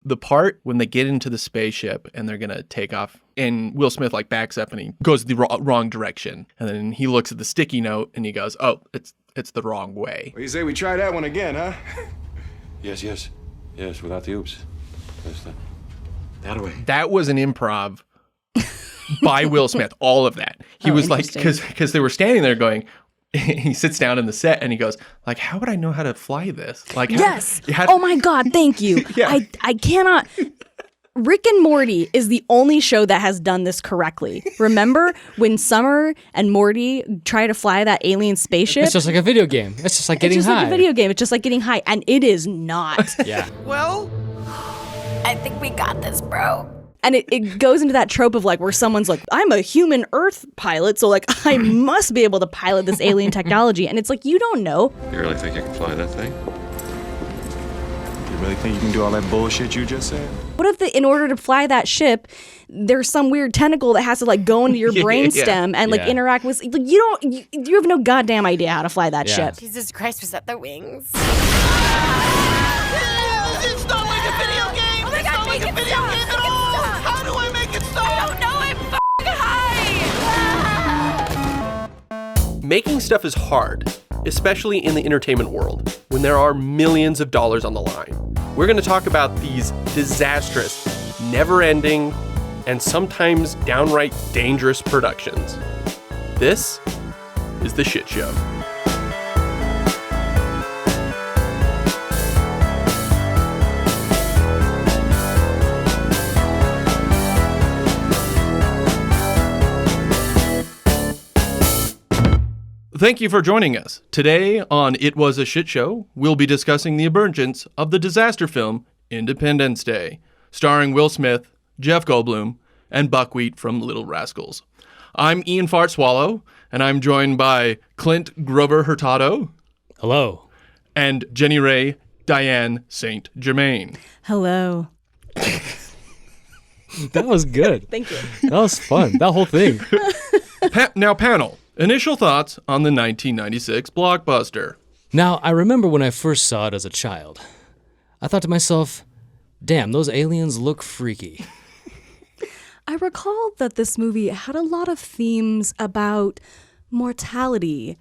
The part when they get into the spaceship and they're going to take off and Will Smith like backs up and he goes the wrong direction. And then he looks at the sticky note and he goes, oh, it's the wrong way. Well, you say we try that one again, huh? Yes, without the oops. That way. That was an improv by Will Smith, all of that. He was like, because they were standing there going, he sits down in the set and he goes, like, how would I know how to fly this? Like, yes. Oh my God, thank you. Yeah. I cannot. Rick and Morty is the only show that has done this correctly. Remember when Summer and Morty try to fly that alien spaceship? It's just like a video game. It's just like getting high. It's just like a video game. It's just like getting high. And it is not. Yeah. Well, I think we got this, bro. And it goes into that trope of like where someone's like, I'm a human Earth pilot, so like I must be able to pilot this alien technology. And it's like, you don't know. You really think you can fly that thing? You really think you can do all that bullshit you just said? What if in order to fly that ship, there's some weird tentacle that has to like go into your brainstem and like interact with, like you have no goddamn idea how to fly that ship. Jesus Christ, was that the wings? It's not like a video game! Oh my God, make it stop! How do I make it stop? I don't know, I'm f***ing high! Making stuff is hard, especially in the entertainment world, when there are millions of dollars on the line. We're going to talk about these disastrous, never-ending, and sometimes downright dangerous productions. This is The Shit Show. Thank you for joining us. Today on It Was a Shit Show, we'll be discussing the emergence of the disaster film Independence Day, starring Will Smith, Jeff Goldblum, and Buckwheat from Little Rascals. I'm Ian Fartswallow, and I'm joined by Clint Grover Hurtado. Hello. And Jenny Ray Diane St. Germain. Hello. That was good. Thank you. That was fun. That whole thing. Now, panel. Initial thoughts on the 1996 blockbuster. Now, I remember when I first saw it as a child. I thought to myself, damn, those aliens look freaky. I recall that this movie had a lot of themes about mortality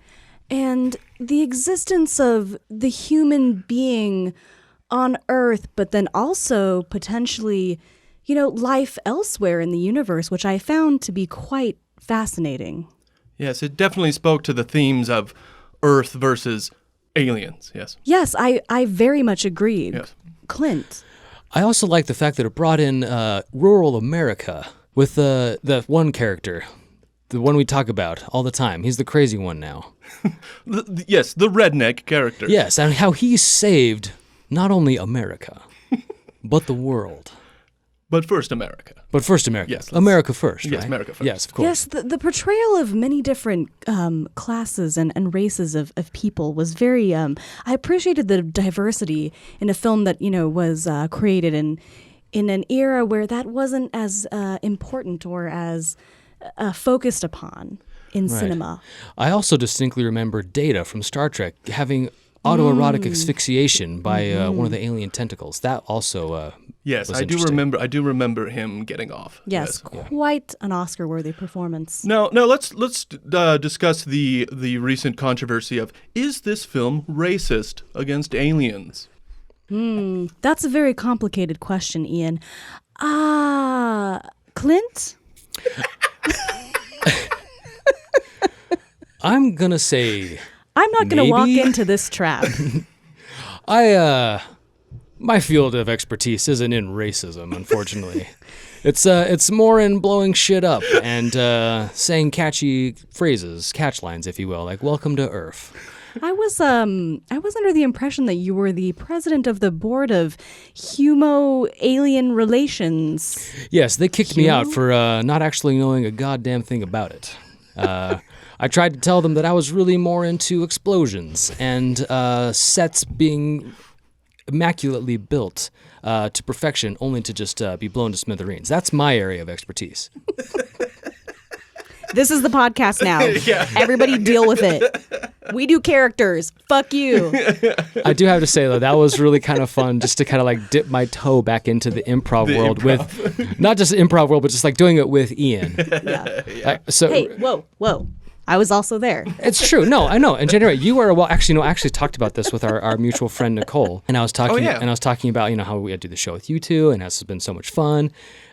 and the existence of the human being on Earth, but then also potentially, life elsewhere in the universe, which I found to be quite fascinating. Yes, it definitely spoke to the themes of Earth versus aliens, yes. Yes, I very much agreed. Yes. Clint. I also like the fact that it brought in rural America with the one character, the one we talk about all the time. He's the crazy one now. Yes, the redneck character. Yes, and how he saved not only America, but the world. But first America. Yes. America first, right? Yes, America first. Yes, of course. Yes, the portrayal of many different classes and races of people was very, I appreciated the diversity in a film that, was created in an era where that wasn't as important or as focused upon in cinema. I also distinctly remember Data from Star Trek having autoerotic asphyxiation by one of the alien tentacles. That also yes, was I do remember him getting off. Yes, quite an Oscar-worthy performance. Now let's discuss the recent controversy of, is this film racist against aliens? That's a very complicated question, Ian. Clint? I'm gonna say I'm not going to walk into this trap. My field of expertise isn't in racism, unfortunately. It's more in blowing shit up and saying catchy phrases, catch lines, if you will, like "Welcome to Earth." I was under the impression that you were the president of the board of Humo-Alien Relations. Yes, they kicked me out for not actually knowing a goddamn thing about it. I tried to tell them that I was really more into explosions and sets being immaculately built to perfection, only to just be blown to smithereens. That's my area of expertise. This is the podcast now. Everybody deal with it. We do characters. Fuck you. I do have to say, though, that was really kind of fun just to kind of like dip my toe back into the improv world with, not just the improv world, but just like doing it with Ian. Yeah. So Hey, whoa. I was also there. It's true. No, I know. And January, you were I actually talked about this with our mutual friend Nicole, and I was talking about how we had to do the show with you two, and it's been so much fun.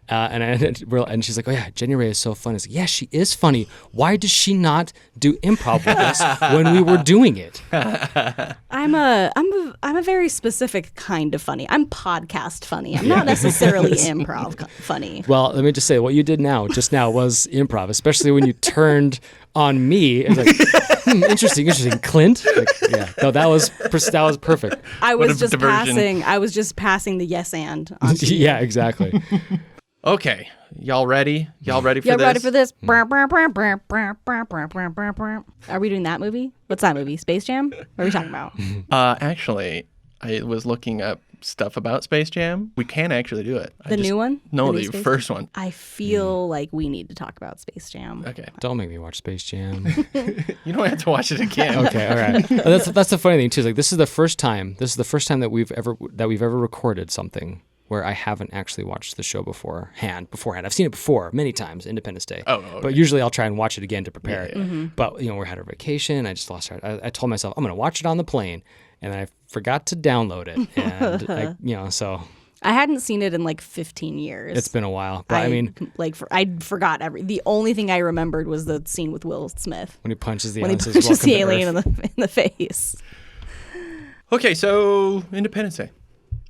And she's like, oh yeah, January is so fun. It's like, yeah, she is funny. Why does she not do improv with us when we were doing it? I'm a very specific kind of funny. I'm podcast funny. I'm not necessarily improv funny. Well, let me just say, what you did just now was improv, especially when you turned on me. It's like, interesting, Clint. Like, yeah, no, that was perfect. I was just passing the yes and on to you. Yeah, exactly. Okay, y'all ready? Y'all ready for Yeah, this? ready for this? Are we doing that movie? What's that movie? Space Jam? What are we talking about? Actually, I was looking up stuff about Space Jam. We can actually do it. The new one? No, The new the Space first one. I feel like we need to talk about Space Jam. Okay. Don't make me watch Space Jam. You don't have to watch it again. Okay, all right. That's the funny thing too. Is like this is the first time that we've ever recorded something where I haven't actually watched the show beforehand. I've seen it before many times, Independence Day. Oh, okay. But usually I'll try and watch it again to prepare it. Mm-hmm. But we had our vacation. I just lost track. I told myself I'm going to watch it on the plane, and then I forgot to download it. And so I hadn't seen it in like 15 years. it's been a while. But I forgot the only thing I remembered was the scene with Will Smith when he punches the when he alien, punches the alien in the face. Okay, so Independence Day.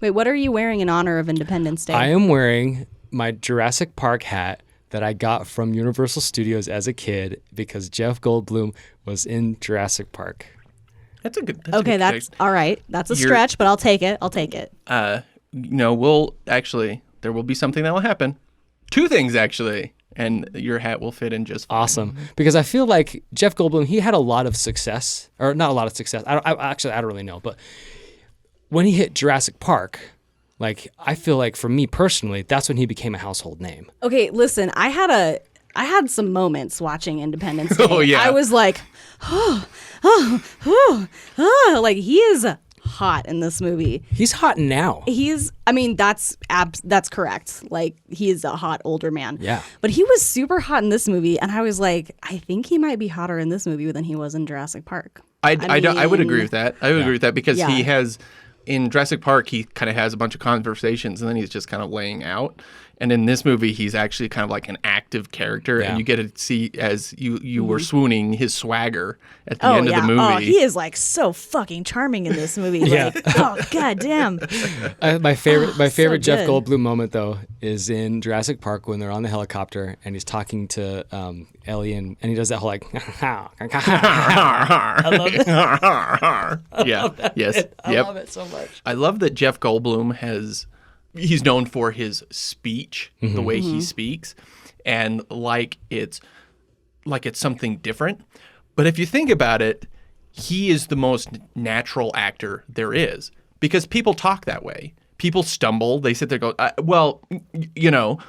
Wait, what are you wearing in honor of Independence Day? I am wearing my Jurassic Park hat that I got from Universal Studios as a kid because Jeff Goldblum was in Jurassic Park. That's a good. That's all right. That's a stretch, but I'll take it. There will be something that will happen. Two things actually, and your hat will fit in just fine. Awesome, because I feel like Jeff Goldblum, he had a lot of success, or not a lot of success. I don't really know, but when he hit Jurassic Park, like I feel like for me personally, that's when he became a household name. Okay, listen, I had some moments watching Independence Day. Oh yeah, I was like, like he is hot in this movie. He's hot now. That's correct. Like he is a hot older man. Yeah. But he was super hot in this movie, and I was like, I think he might be hotter in this movie than he was in Jurassic Park. I would agree with that. I would agree with that because Yeah. he has. In Jurassic Park, he kind of has a bunch of conversations, and then he's just kind of laying out. And in this movie, he's actually kind of like an active character, and you get to see, as you were swooning, his swagger at the end of the movie. Oh, he is like so fucking charming in this movie. Yeah. Like, oh god damn. My favorite Jeff good. Goldblum moment though is in Jurassic Park when they're on the helicopter and he's talking to Ellie and he does that whole like I love it. I love it so much. I love that Jeff Goldblum he's known for his speech, the way he speaks, and like it's something different. But if you think about it, he is the most natural actor there is because people talk that way. People stumble. They sit there and go,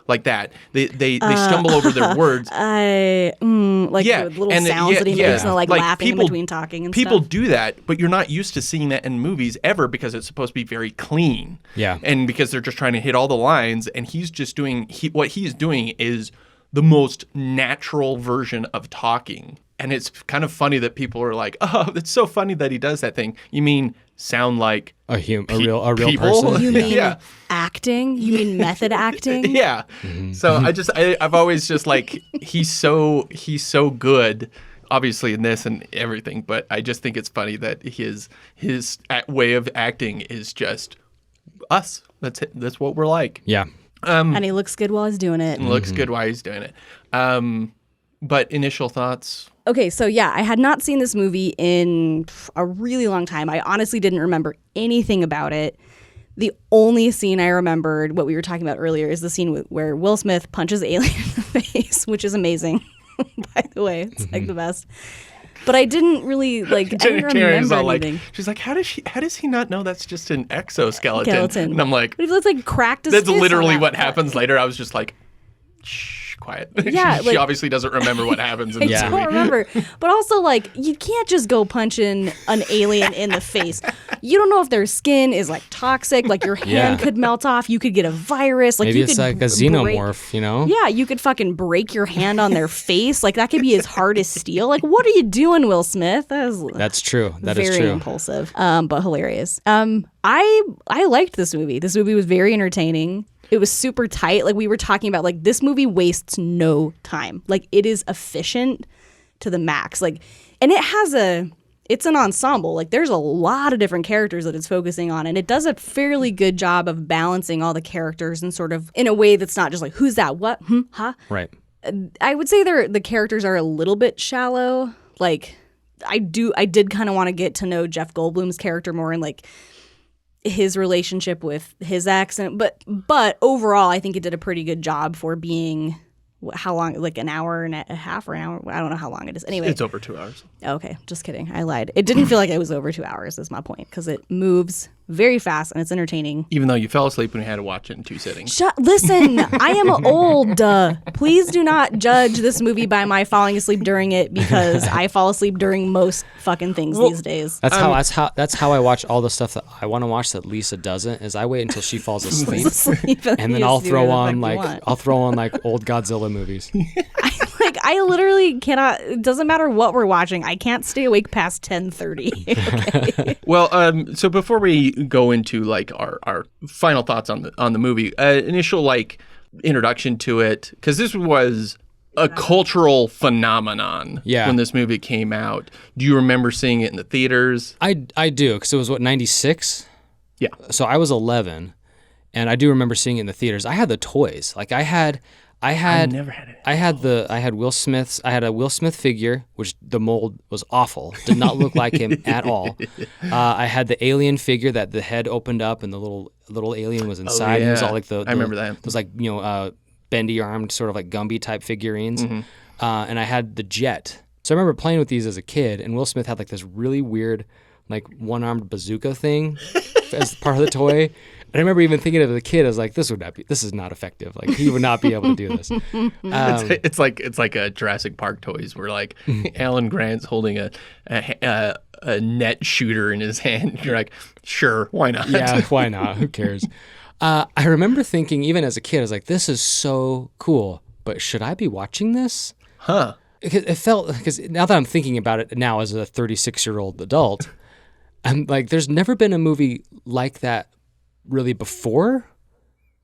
like that. They stumble over their words. The little sounds that he makes and like laughing in between talking and people stuff. do that, but you're not used to seeing that in movies ever because it's supposed to be very clean. Yeah. And because they're just trying to hit all the lines, and he's just doing what he's doing is the most natural version of talking. And it's kind of funny that people are like, "Oh, it's so funny that he does that thing." You mean sound like a real people? person? You mean acting? You mean method acting? Yeah. So I've always just like he's so good, obviously in this and everything. But I just think it's funny that his way of acting is just us. That's it. That's what we're like. Yeah. And he looks good while he's doing it. And looks good while he's doing it. But initial thoughts. Okay, so yeah, I had not seen this movie in a really long time. I honestly didn't remember anything about it. The only scene I remembered, what we were talking about earlier, is the scene where Will Smith punches Alien in the face, which is amazing, by the way. It's like the best. But I didn't really, I didn't remember anything. She's like, how does he not know that's just an exoskeleton? And I'm like, but he looks like cracked his that's fist literally on what that. happens later. I was just like, shh, quiet. Yeah, she like- obviously doesn't remember what happens in I the Yeah. don't movie. remember. But also, like, you can't just go punching an alien in the face. You don't know if their skin is, like, toxic. Like, your hand Yeah. could melt off. You could get a virus. Like, Maybe you it's could like a break- xenomorph, you know? Yeah, you could fucking break your hand on their face. Like, that could be as hard as steel. Like, what are you doing, Will Smith? That is That's true. That is very true. impulsive, but hilarious. I liked this movie. This movie was very entertaining. It was super tight. Like, we were talking about, like, this movie wastes no time. Like, it is efficient to the max. Like, and it's an ensemble. Like, there's a lot of different characters that it's focusing on, and it does a fairly good job of balancing all the characters and sort of in a way that's not just like, who's that? What? Huh? Right. I would say the characters are a little bit shallow. Like, I did kind of want to get to know Jeff Goldblum's character more and like his relationship with his ex, but overall, I think it did a pretty good job for being how long, like an hour and a half or an hour. I don't know how long it is. Anyway, It's over 2 hours. okay, just kidding. I lied. It didn't feel like it was over 2 hours. Is my point, because it moves very fast and it's entertaining. Even though you fell asleep when you had to watch it in 2 sittings. Listen, I am old. Please do not judge this movie by my falling asleep during it, because I fall asleep during most fucking things these days. That's how I watch all the stuff that I want to watch that Lisa doesn't. Is I wait until she falls asleep, and then I'll throw on like old Godzilla movies. I literally cannot. It doesn't matter what we're watching. I can't stay awake past 10:30. Well, so before we go into like our final thoughts on the movie, initial like introduction to it, because this was a cultural phenomenon when this movie came out. Do you remember seeing it in the theaters? I do, because it was 96. Yeah. So I was 11, and I do remember seeing it in the theaters. I had the toys. Like I never had it. I had Will Smith's. I had a Will Smith figure, which the mold was awful. Did not look like him at all. I had the alien figure that the head opened up and the little alien was inside. And it was all like I remember that. It was like bendy armed, sort of like Gumby type figurines. And I had the jet. So I remember playing with these as a kid. And Will Smith had like this really weird, like one-armed bazooka thing as part of the toy. And I remember even thinking of the kid, I was like, this is not effective. Like he would not be able to do this. It's like a Jurassic Park toys where like Alan Grant's holding a net shooter in his hand. You're like, sure, why not? Yeah, why not? Who cares? I remember thinking, even as a kid, I was like, this is so cool, but should I be watching this? Huh. Because now that I'm thinking about it now as a 36-year-old adult, I'm like, there's never been a movie like that really before.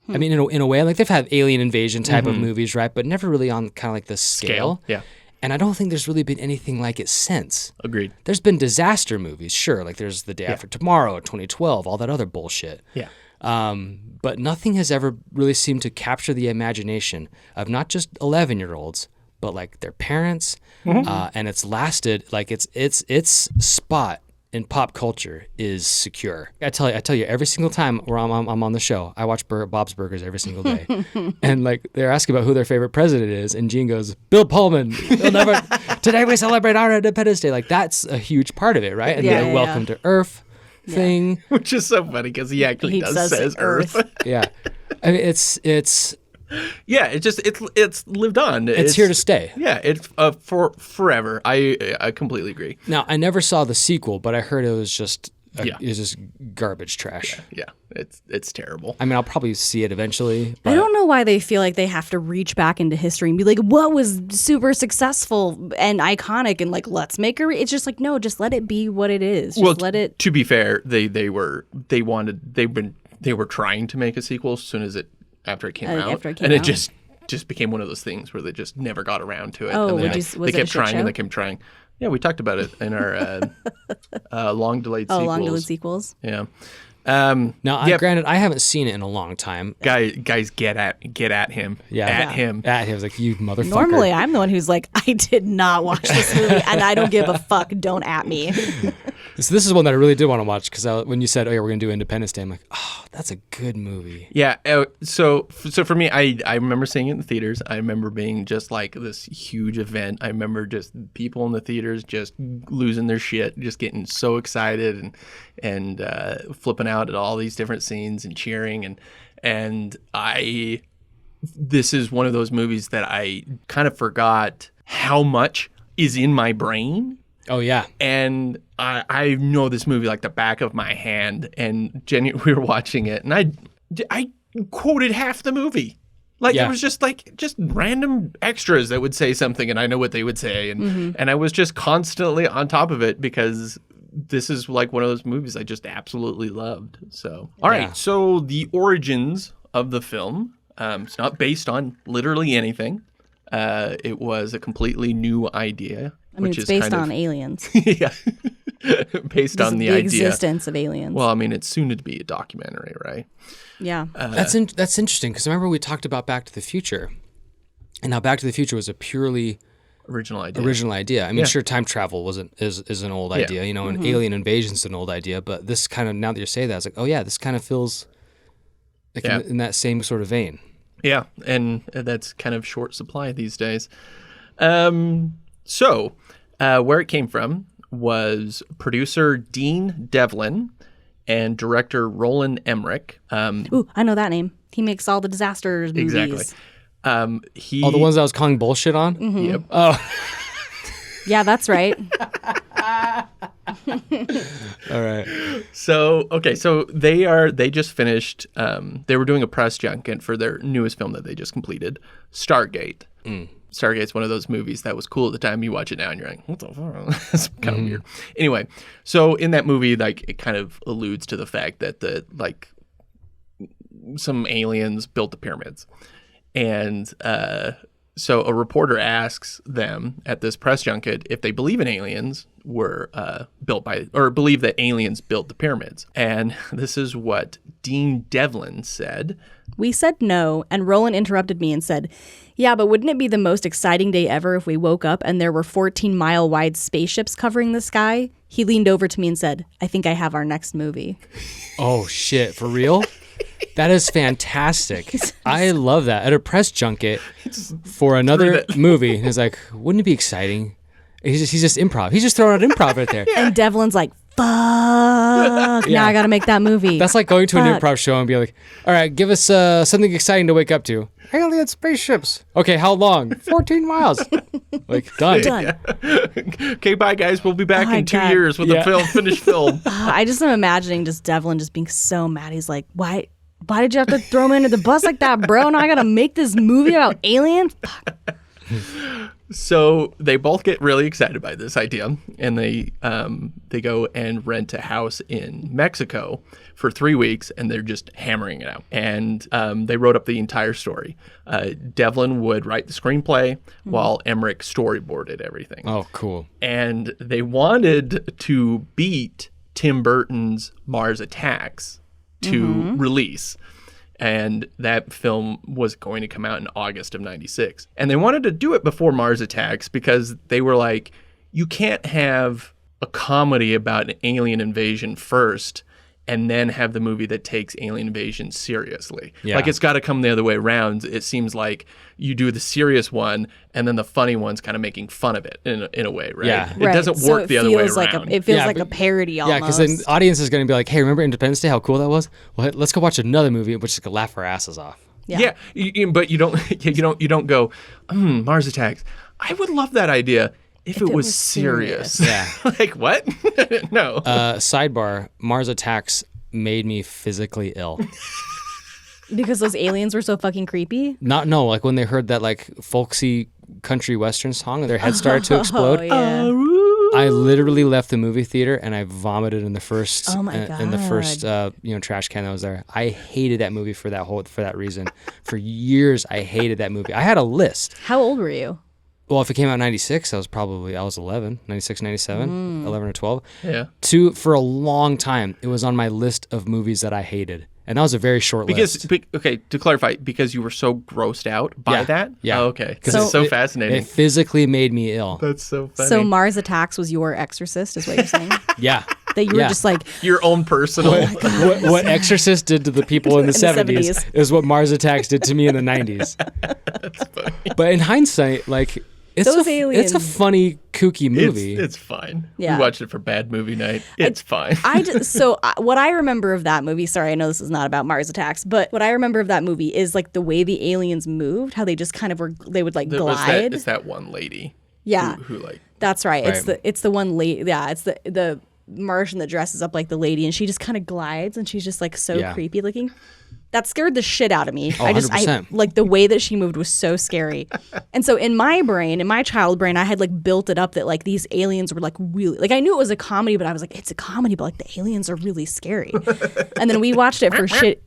I mean, in a way, like they've had alien invasion type of movies, right? But never really on kind of like the scale. Yeah. And I don't think there's really been anything like it since. Agreed. There's been disaster movies, sure. Like there's The Day After Tomorrow, 2012, all that other bullshit. Yeah. But nothing has ever really seemed to capture the imagination of not just 11-year-olds, but like their parents. And it's lasted, like its spot in pop culture is secure. I tell you, every single time where I'm on the show, I watch Bob's Burgers every single day, and like they're asking about who their favorite president is, and Gene goes, "Bill Pullman." Today we celebrate our Independence Day. Like that's a huge part of it, right? And the Welcome to Earth thing, Which is so funny because he actually says Earth. yeah. I mean, it's Yeah, it's lived on. It's here to stay. Yeah, it's for forever. I completely agree. Now, I never saw the sequel, but I heard it was just Yeah. it was just garbage trash. Yeah, it's terrible. I mean, I'll probably see it eventually. But I don't know why they feel like they have to reach back into history and be like, what was super successful and iconic, and like, let's make it's just like, no, just let it be what it is. Just let it. To be fair, they were trying to make a sequel as soon as after it came out, and it just became one of those things where they just never got around to it. Oh, and then was they it a kept shit trying show? and they kept trying. Yeah, we talked about it in our long delayed sequels. Long delayed sequels. Yeah. Now, granted, I haven't seen it in a long time. Guys, get at him. Yeah, At him. At him. I was like, you motherfucker. Normally, I'm the one who's like, I did not watch this movie, and I don't give a fuck. Don't at me. So this is one that I really did want to watch because when you said, "Oh yeah, we're gonna do Independence Day," I'm like, "Oh, that's a good movie." Yeah. So for me, I remember seeing it in the theaters. I remember being just like this huge event. I remember just people in the theaters just losing their shit, just getting so excited and flipping out at all these different scenes and cheering and I this is one of those movies that I kind of forgot how much is in my brain. Oh, yeah. And I know this movie like the back of my hand. And Jenny, we were watching it, and I quoted half the movie. Like, it was just random extras that would say something, and I know what they would say. And I was just constantly on top of it because this is like one of those movies I just absolutely loved. So, all right. So the origins of the film, it's not based on literally anything. It was a completely new idea. I mean, it's based on aliens. Yeah. Based on the idea. Existence of aliens. Well, I mean, it's soon to be a documentary, right? Yeah. That's interesting because remember we talked about Back to the Future, and how Back to the Future was a purely original idea. I mean, sure, time travel is an old idea, and alien invasion is an old idea, but this kind of, now that you say that, it's like, oh yeah, this kind of feels like in that same sort of vein. Yeah, and that's kind of short supply these days. So, where it came from was producer Dean Devlin and director Roland Emmerich. Ooh, I know that name. He makes all the disasters movies. Exactly. All the ones I was calling bullshit on? Mm-hmm. Yep. Oh. Yeah, that's right. All right. So they just finished, they were doing a press junket for their newest film that they just completed, Stargate. Stargate's one of those movies that was cool at the time. You watch it now and you're like, what the fuck? It's kind of weird. Anyway, so in that movie, like, it kind of alludes to the fact that some aliens built the pyramids. And so a reporter asks them at this press junket if they believe in aliens were built by, or believe that aliens built the pyramids. And this is what Dean Devlin said. We said no, and Roland interrupted me and said, yeah, but wouldn't it be the most exciting day ever if we woke up and there were 14-mile wide spaceships covering the sky? He leaned over to me and said, I think I have our next movie. Oh, shit. For real? That is fantastic. I love that. At a press junket for another movie, he's like, wouldn't it be exciting? He's just improv. He's just throwing out improv right there. And Devlin's like, fuck, now I gotta make that movie. That's like going to an improv show and be like, all right, give us something exciting to wake up to. Alien spaceships. Okay, how long? 14 miles. Like, done. Done. Okay, bye, guys. We'll be back in 2 years with a finished film. I just am imagining just Devlin just being so mad. He's like, why did you have to throw me under the bus like that, bro? Now I gotta make this movie about aliens? Fuck. So they both get really excited by this idea, and they go and rent a house in Mexico for 3 weeks, and they're just hammering it out. And they wrote up the entire story. Devlin would write the screenplay while Emmerich storyboarded everything. Oh, cool. And they wanted to beat Tim Burton's Mars Attacks to release. And that film was going to come out in August of 96. And they wanted to do it before Mars Attacks because they were like, you can't have a comedy about an alien invasion first and then have the movie that takes alien invasion seriously. Yeah. Like, it's got to come the other way around. It seems like you do the serious one and then the funny one's kind of making fun of it in a way, right? Yeah. It doesn't work the other way feels around. It feels like a parody almost. Yeah, because then the audience is going to be like, hey, remember Independence Day, how cool that was? Well, let's go watch another movie which is going to laugh our asses off. Yeah, but you don't go, Mars Attacks. I would love that idea if it was serious. Yeah. Like, what? No. Sidebar, Mars Attacks made me physically ill. Because those aliens were so fucking creepy? No, like when they heard that like folksy country western song and their head started to explode. Oh, yeah. I literally left the movie theater and I vomited in the first trash can that was there. I hated that movie for that reason. For years I hated that movie. I had a list. How old were you? Well, if it came out in 96, I was 11, 96, 97, 11 or 12. Yeah. For a long time, it was on my list of movies that I hated. And that was a very short list. Okay, to clarify, because you were so grossed out by that? Yeah. Oh, okay. Because it's so fascinating. It physically made me ill. That's so funny. So Mars Attacks was your Exorcist, is what you're saying? Yeah. That you were just like... Your own personal... What Exorcist did to the people in the 70s is what Mars Attacks did to me in the 90s. That's funny. But in hindsight, like... Those aliens. It's a funny, kooky movie. It's fine. Yeah. We watched it for bad movie night. It's fine. What I remember of that movie, sorry, I know this is not about Mars attacks, but what I remember of that movie is like the way the aliens moved, how they just kind of they would like glide. It's that one lady. Yeah. Who like. That's right. Right. It's the one lady. Yeah, it's the Martian that dresses up like the lady, and she just kind of glides, and she's just like so creepy looking. That scared the shit out of me. Oh, 100%. Like the way that she moved was so scary. And so in my brain, in my child brain, I had like built it up that like these aliens were like really, like I knew it was a comedy, but I was like, it's a comedy, but like the aliens are really scary. And then we watched it for shit.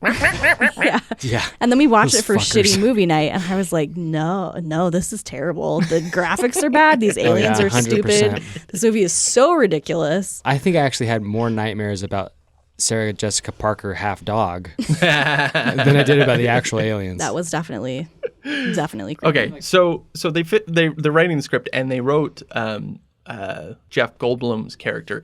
Yeah. And then we watched Those it for fuckers. shitty movie night, and I was like, no, this is terrible. The graphics are bad. These aliens are 100%. stupid. This movie is so ridiculous. I think I actually had more nightmares about Sarah Jessica Parker half dog than I did about the actual aliens. That was definitely creepy. Okay, so they're writing the script, and they wrote Jeff Goldblum's character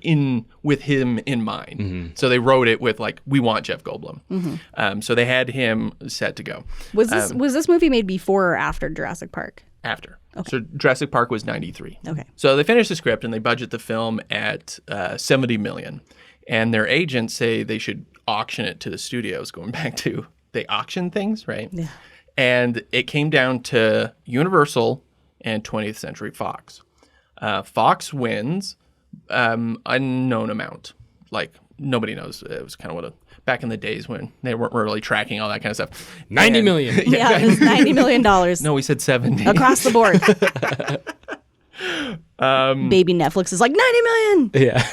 with him in mind. Mm-hmm. So they wrote it with like, we want Jeff Goldblum. So they had him set to go. Was this movie made before or after Jurassic Park? After. So Jurassic Park was 93. Okay. So they finished the script and they budget the film at $70 million. And their agents say they should auction it to the studios, going back to they auction things, right? Yeah. And it came down to Universal and 20th Century Fox. Fox wins unknown amount. Like, nobody knows. It was kind of back in the days when they weren't really tracking all that kind of stuff. 90 million. Yeah, it was $90 million. No, we said 70. Across the board. Baby Netflix is like 90 million. Yeah.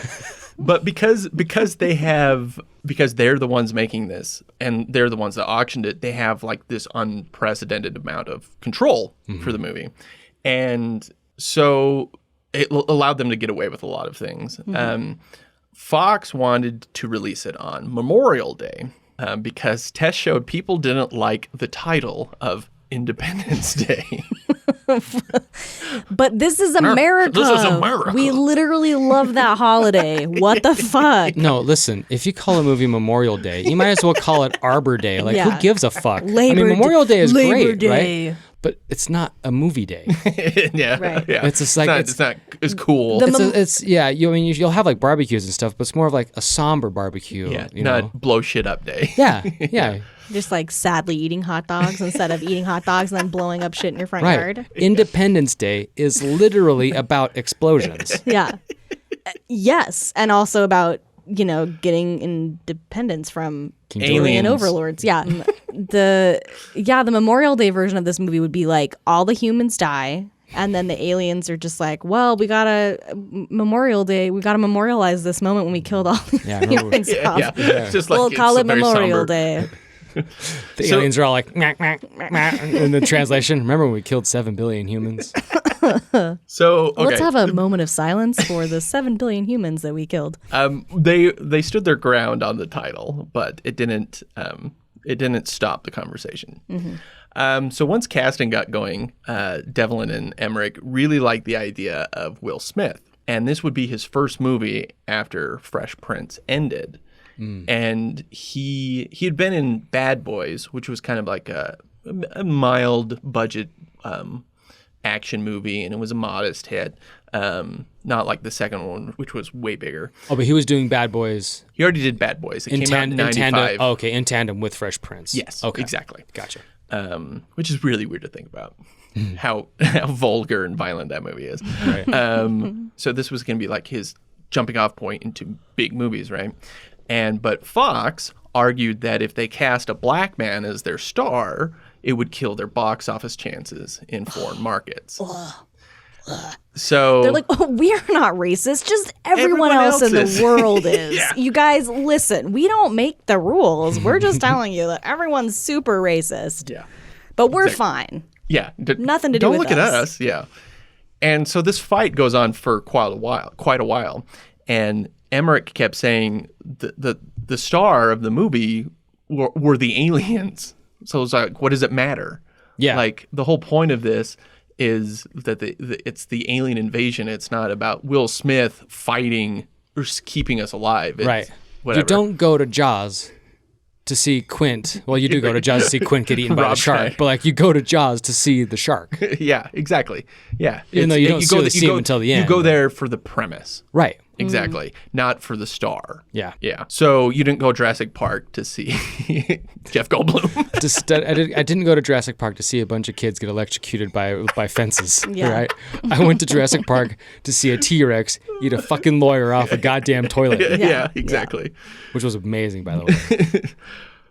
But because they're the ones making this and they're the ones that auctioned it, they have like this unprecedented amount of control for the movie. And so it allowed them to get away with a lot of things. Fox wanted to release it on Memorial Day because tests showed people didn't like the title of Independence Day. But this is America. This is America. We literally love that holiday. What the fuck? No, listen, if you call a movie Memorial Day, you might as well call it Arbor Day. Like, Yeah. who gives a fuck? Labor Memorial Day is Labor great, Day. right? But it's not a movie day. Yeah, Right. yeah. It's just like- it's not as cool. You'll have like barbecues and stuff, but it's more of like a somber barbecue. Yeah, you not know? blow shit up day. Yeah. Just like sadly eating hot dogs instead of eating hot dogs and then blowing up shit in your front Right. yard. Independence Day is literally about explosions. Yeah. Yes. And also about, getting independence from alien Aliens. overlords. Yeah. The Memorial Day version of this movie would be like all the humans die. And then the aliens are just like, well, we gotta memorialize this moment when we killed all the Yeah, I remember- humans. Yeah. It's just like, We'll it's call it very Memorial somber. Day. The aliens are all like, "Meh, meh, meh," in the translation. Remember when we killed 7 billion humans? So okay. Let's have a moment of silence for the 7 billion humans that we killed. They stood their ground on the title, but it didn't stop the conversation. So once casting got going, Devlin and Emmerich really liked the idea of Will Smith, and this would be his first movie after Fresh Prince ended. And he had been in Bad Boys, which was kind of like a mild budget action movie, and it was a modest hit. Not like the second one, which was way bigger. Oh, but he was doing Bad Boys He already did Bad Boys. It came out in 95. tandem. Oh, okay, in tandem with Fresh Prince. Yes, okay, exactly. Gotcha. Which is really weird to think about. How vulgar and violent that movie is. Right. So this was going to be like his jumping off point into big movies, right? But Fox argued that if they cast a black man as their star, it would kill their box office chances in foreign markets. So They're like, oh, we're not racist. Just everyone else in is. the world is. Yeah. You guys, listen, we don't make the rules. We're just telling you that everyone's super racist. yeah, But we're fine. yeah, Nothing to do don't with look at us. us. Yeah, and so this fight goes on for quite a while, and Emmerich kept saying the star of the movie were the aliens. So it's like, what does it matter? Yeah. Like the whole point of this is that it's the alien invasion. It's not about Will Smith fighting or keeping us alive. It's Right. Whatever. You don't go to Jaws to see Quint. Well, you do go to Jaws to see Quint get eaten by the Rob shark, Schneider. but like you go to Jaws to see the shark. Yeah, exactly. Yeah. Even though you don't see him until the end. You go there for the premise. Right. Exactly. Not for the star. Yeah. Yeah. So you didn't go Jurassic Park to see Jeff Goldblum. I didn't go to Jurassic Park to see a bunch of kids get electrocuted by fences. Yeah. Right. I went to Jurassic Park to see a T-Rex eat a fucking lawyer off a goddamn toilet, Yeah, exactly. which was amazing, by the way.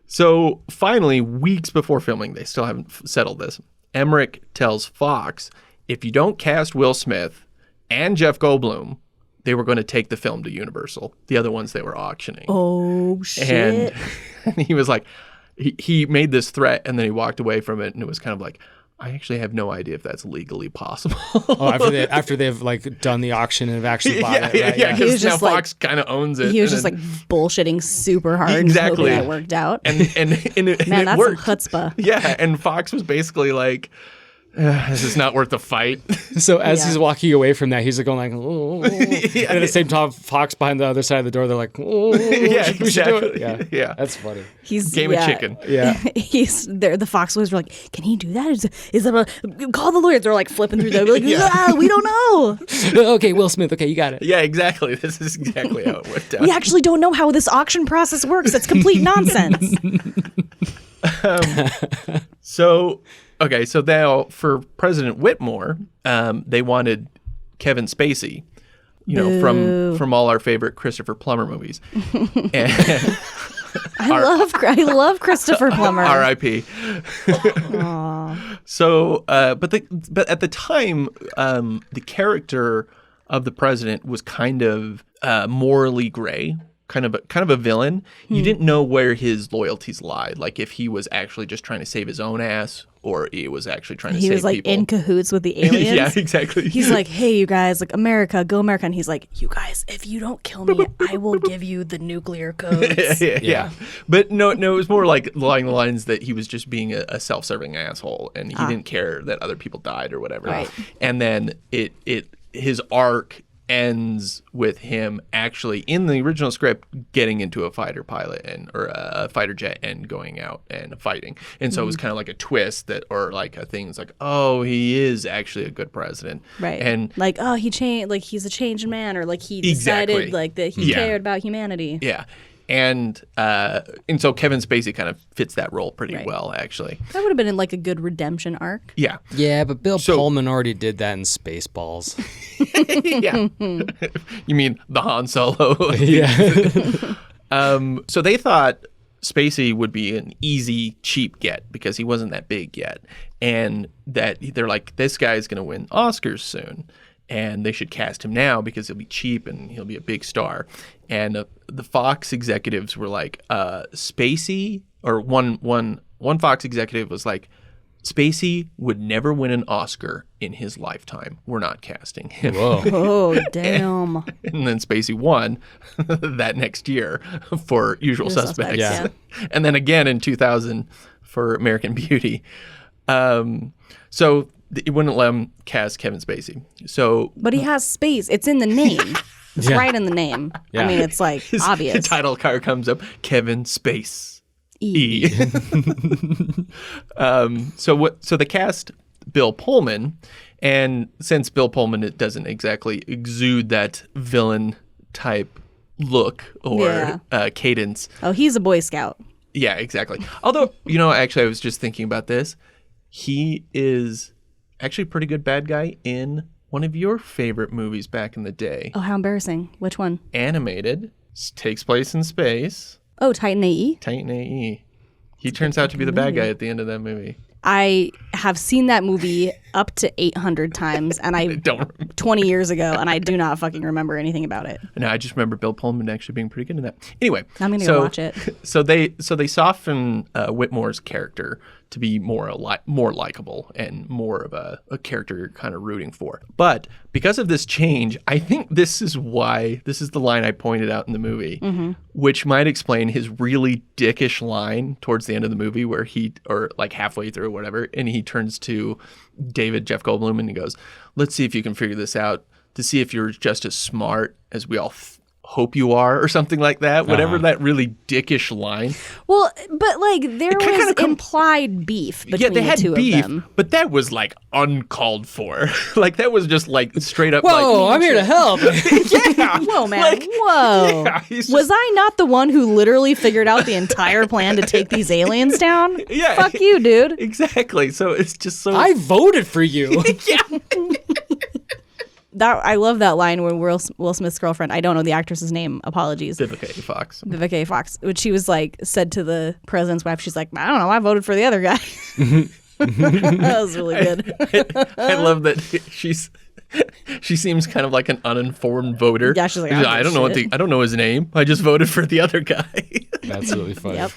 So finally, weeks before filming, they still haven't settled this. Emmerich tells Fox, if you don't cast Will Smith and Jeff Goldblum, they were going to take the film to Universal, the other ones they were auctioning. Oh, shit. And he was like, he made this threat and then he walked away from it, and it was kind of like, I actually have no idea if that's legally possible. Oh, after they've like done the auction and have actually bought it. Right? Yeah, He was because now just like- Fox kind of owns it. He was and just like bullshitting super hard. Exactly. Hoping that worked out. and it Man, it that's worked. some chutzpah. Yeah, and Fox was basically like, this is not worth the fight. So as Yeah. he's walking away from that, he's like going like, oh. And at the same time, Fox behind the other side of the door, they're like, oh, Yeah, we should do it. exactly. Yeah, Yeah. that's funny. He's Game of chicken. Yeah. He's there. The Fox boys were like, "Can he do that? Is that a call the lawyers?" They're like flipping through them. Like, "Ah, we don't know. Okay, Will Smith. Okay, you got it. Yeah, exactly. This is exactly how it went down. We actually don't know how this auction process works. It's complete nonsense." So now for President Whitmore, they wanted Kevin Spacey, from all our favorite Christopher Plummer movies. And I love Christopher Plummer. R.I.P. So, but at the time, the character of the president was kind of morally gray. Kind of a villain. You didn't know where his loyalties lied. Like if he was actually just trying to save his own ass, or he was actually trying to He save was like people. in cahoots with the aliens. Yeah, exactly. He's like, "Hey, you guys, like America, go America," and he's like, "You guys, if you don't kill me, I will give you the nuclear codes." yeah. But no, it was more like along the lines that he was just being a self-serving asshole, and he didn't care that other people died or whatever. Right. And then his arc ends with him actually in the original script getting into a fighter pilot or a fighter jet and going out and fighting. And so it was kind of like a twist that, or like a thing. It's like, oh, he is actually a good president. Right. And like, oh, he changed, like he's a changed man, or like he Exactly. decided like that he Yeah. cared about humanity. yeah. And so Kevin Spacey kind of fits that role pretty Right. well, actually. That would have been like a good redemption arc. Yeah. Yeah, but Bill So- Pullman already did that in Spaceballs. Yeah. You mean the Han Solo? Yeah. So they thought Spacey would be an easy, cheap get because he wasn't that big yet. And that they're like, this guy's going to win Oscars soon. And they should cast him now because he'll be cheap and he'll be a big star. And the Fox executives were like, Spacey, or one Fox executive was like, Spacey would never win an Oscar in his lifetime. We're not casting him. Whoa. Oh, damn. And then Spacey won that next year for Usual Suspects. Yeah. And then again in 2000 for American Beauty. So it wouldn't let him cast Kevin Spacey. So But he has space. It's in the name. It's Yeah. right in the name. Yeah. I mean, it's like obvious. the title card comes up, Kevin Space. E. So they cast Bill Pullman, and since Bill Pullman it doesn't exactly exude that villain type look or cadence. Oh, he's a Boy Scout. Yeah, exactly. Although, actually I was just thinking about this. He is actually a pretty good bad guy in one of your favorite movies back in the day. Oh, how embarrassing. Which one? Animated, takes place in space. Oh, Titan AE. Titan AE. He turns out to be the bad guy at the end of that movie. I have seen that movie up to 800 times, and I Don't remember. 20 years ago, and I do not fucking remember anything about it. No, I just remember Bill Pullman actually being pretty good in that. Anyway, I'm gonna go watch it. So they soften Whitmore's character to be more likable and more of a character you're kind of rooting for. But because of this change, I think this is the line I pointed out in the movie, which might explain his really dickish line towards the end of the movie where or like halfway through or whatever, and he turns to Jeff Goldblum, and he goes, "Let's see if you can figure this out to see if you're just as smart as we all hope you are, or something like that. Whatever that really dickish line. Well, but like there was kinda implied beef between Yeah, they had the two beef, of them. but that was like uncalled for. Like that was just like straight up. Whoa, like, I'm here to help. yeah, Whoa, man. like, Whoa. yeah, he's just- Was I not the one who literally figured out the entire plan to take these aliens down? Yeah. Fuck you, dude. Exactly. So it's just so. I voted for you. I love that line when Will Smith's girlfriend, I don't know the actress's name, apologies, Vivica A. Fox. Vivica A. Fox, when she was like, said to the president's wife, she's like, I don't know, I voted for the other guy. That was really good. I love that she seems kind of like an uninformed voter. Yeah, she's like, I don't know I don't know his name. I just voted for the other guy. That's really funny. Yep.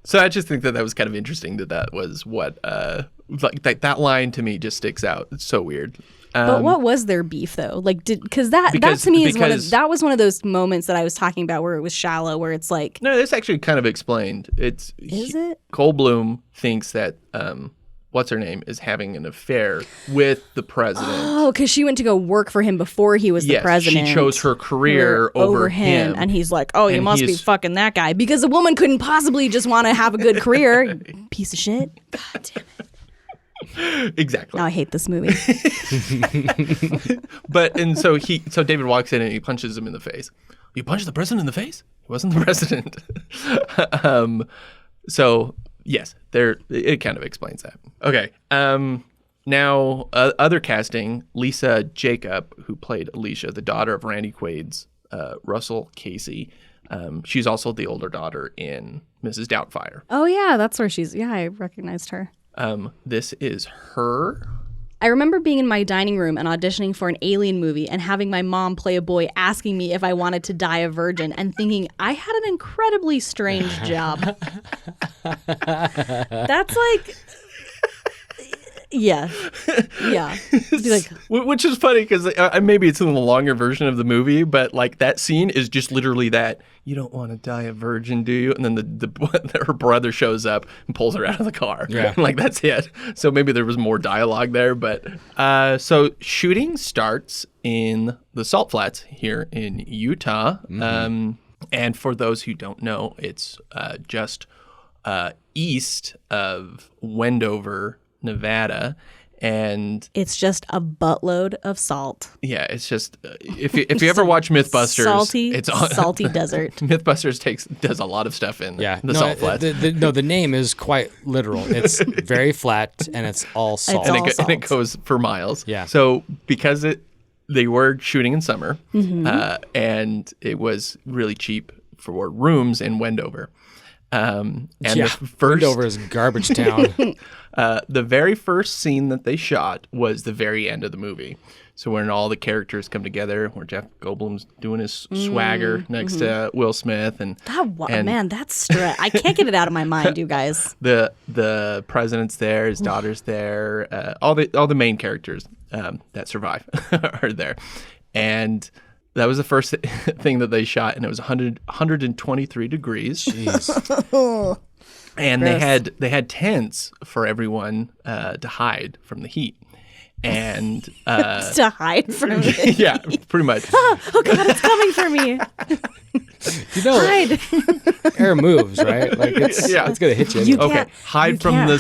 So I just think that was kind of interesting that was what like that line to me just sticks out. It's so weird. But what was their beef though? Like, because that to me is that was one of those moments that I was talking about where it was shallow, where it's like, No, this actually kind of explained. Is it? Goldblum thinks that what's her name is having an affair with the president. Oh, because she went to go work for him before he was the president. She chose her career over him. And he's like, oh, you And must be fucking that guy. Because a woman couldn't possibly just want to have a good career. You piece of shit. God damn it. Exactly. Now I hate this movie. So David walks in and he punches him in the face. You punched the president in the face? He wasn't the president. So yes, it kind of explains that. Okay. Now other casting, Lisa Jacob, who played Alicia, the daughter of Randy Quaid's Russell Casey. She's also the older daughter in Mrs. Doubtfire. Oh yeah, that's where she's. Yeah, I recognized her. This is her. I remember being in my dining room and auditioning for an alien movie and having my mom play a boy asking me if I wanted to die a virgin and thinking I had an incredibly strange job. That's like... Yeah. Be like, Which is funny because maybe it's in the longer version of the movie, but like that scene is just literally that. You don't want to die a virgin, do you? And then her brother shows up and pulls her out of the car. Yeah. Like that's it. So maybe there was more dialogue there, but so shooting starts in the Salt Flats here in Utah. And for those who don't know, it's just east of Wendover, Nevada, and it's just a buttload of salt. Yeah, it's just if you ever watch MythBusters, salty desert. MythBusters does a lot of stuff in the Salt Flats. The name is quite literal. It's very flat and it's all salt. And it goes for miles. Yeah. So because they were shooting in summer, and it was really cheap for rooms in Wendover. Wendover is garbage town. The very first scene that they shot was the very end of the movie. So when all the characters come together, where Jeff Goldblum's doing his swagger next to Will Smith, and man, that's stress. I can't get it out of my mind, you guys. The president's there, his daughter's there, all the main characters that survive are there, and that was the first thing that they shot, and it was 123 degrees. Jeez. And they had tents for everyone to hide from the heat, and to hide from it. Yeah, pretty much. Oh God, it's coming for me. Hide. Air moves, right? Like it's gonna hit you. Hide from the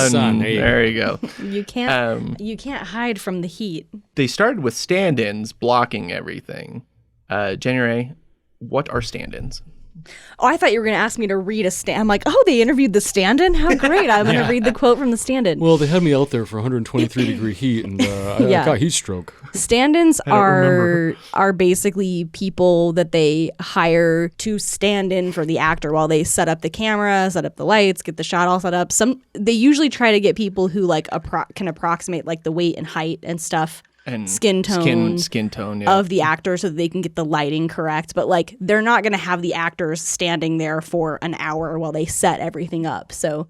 sun. There you go. You can't hide from the heat. They started with stand-ins blocking everything. January, what are stand-ins? Oh, I thought you were going to ask me to read a stand. I'm like, oh, they interviewed the stand-in? How great. I'm going to read the quote from the stand-in. Well, they had me out there for 123 degree heat, and I got heat stroke. Stand-ins are basically people that they hire to stand in for the actor while they set up the camera, set up the lights, get the shot all set up. They usually try to get people who like can approximate like the weight and height and stuff. And skin tone of the actor so that they can get the lighting correct. But like they're not going to have the actors standing there for an hour while they set everything up. So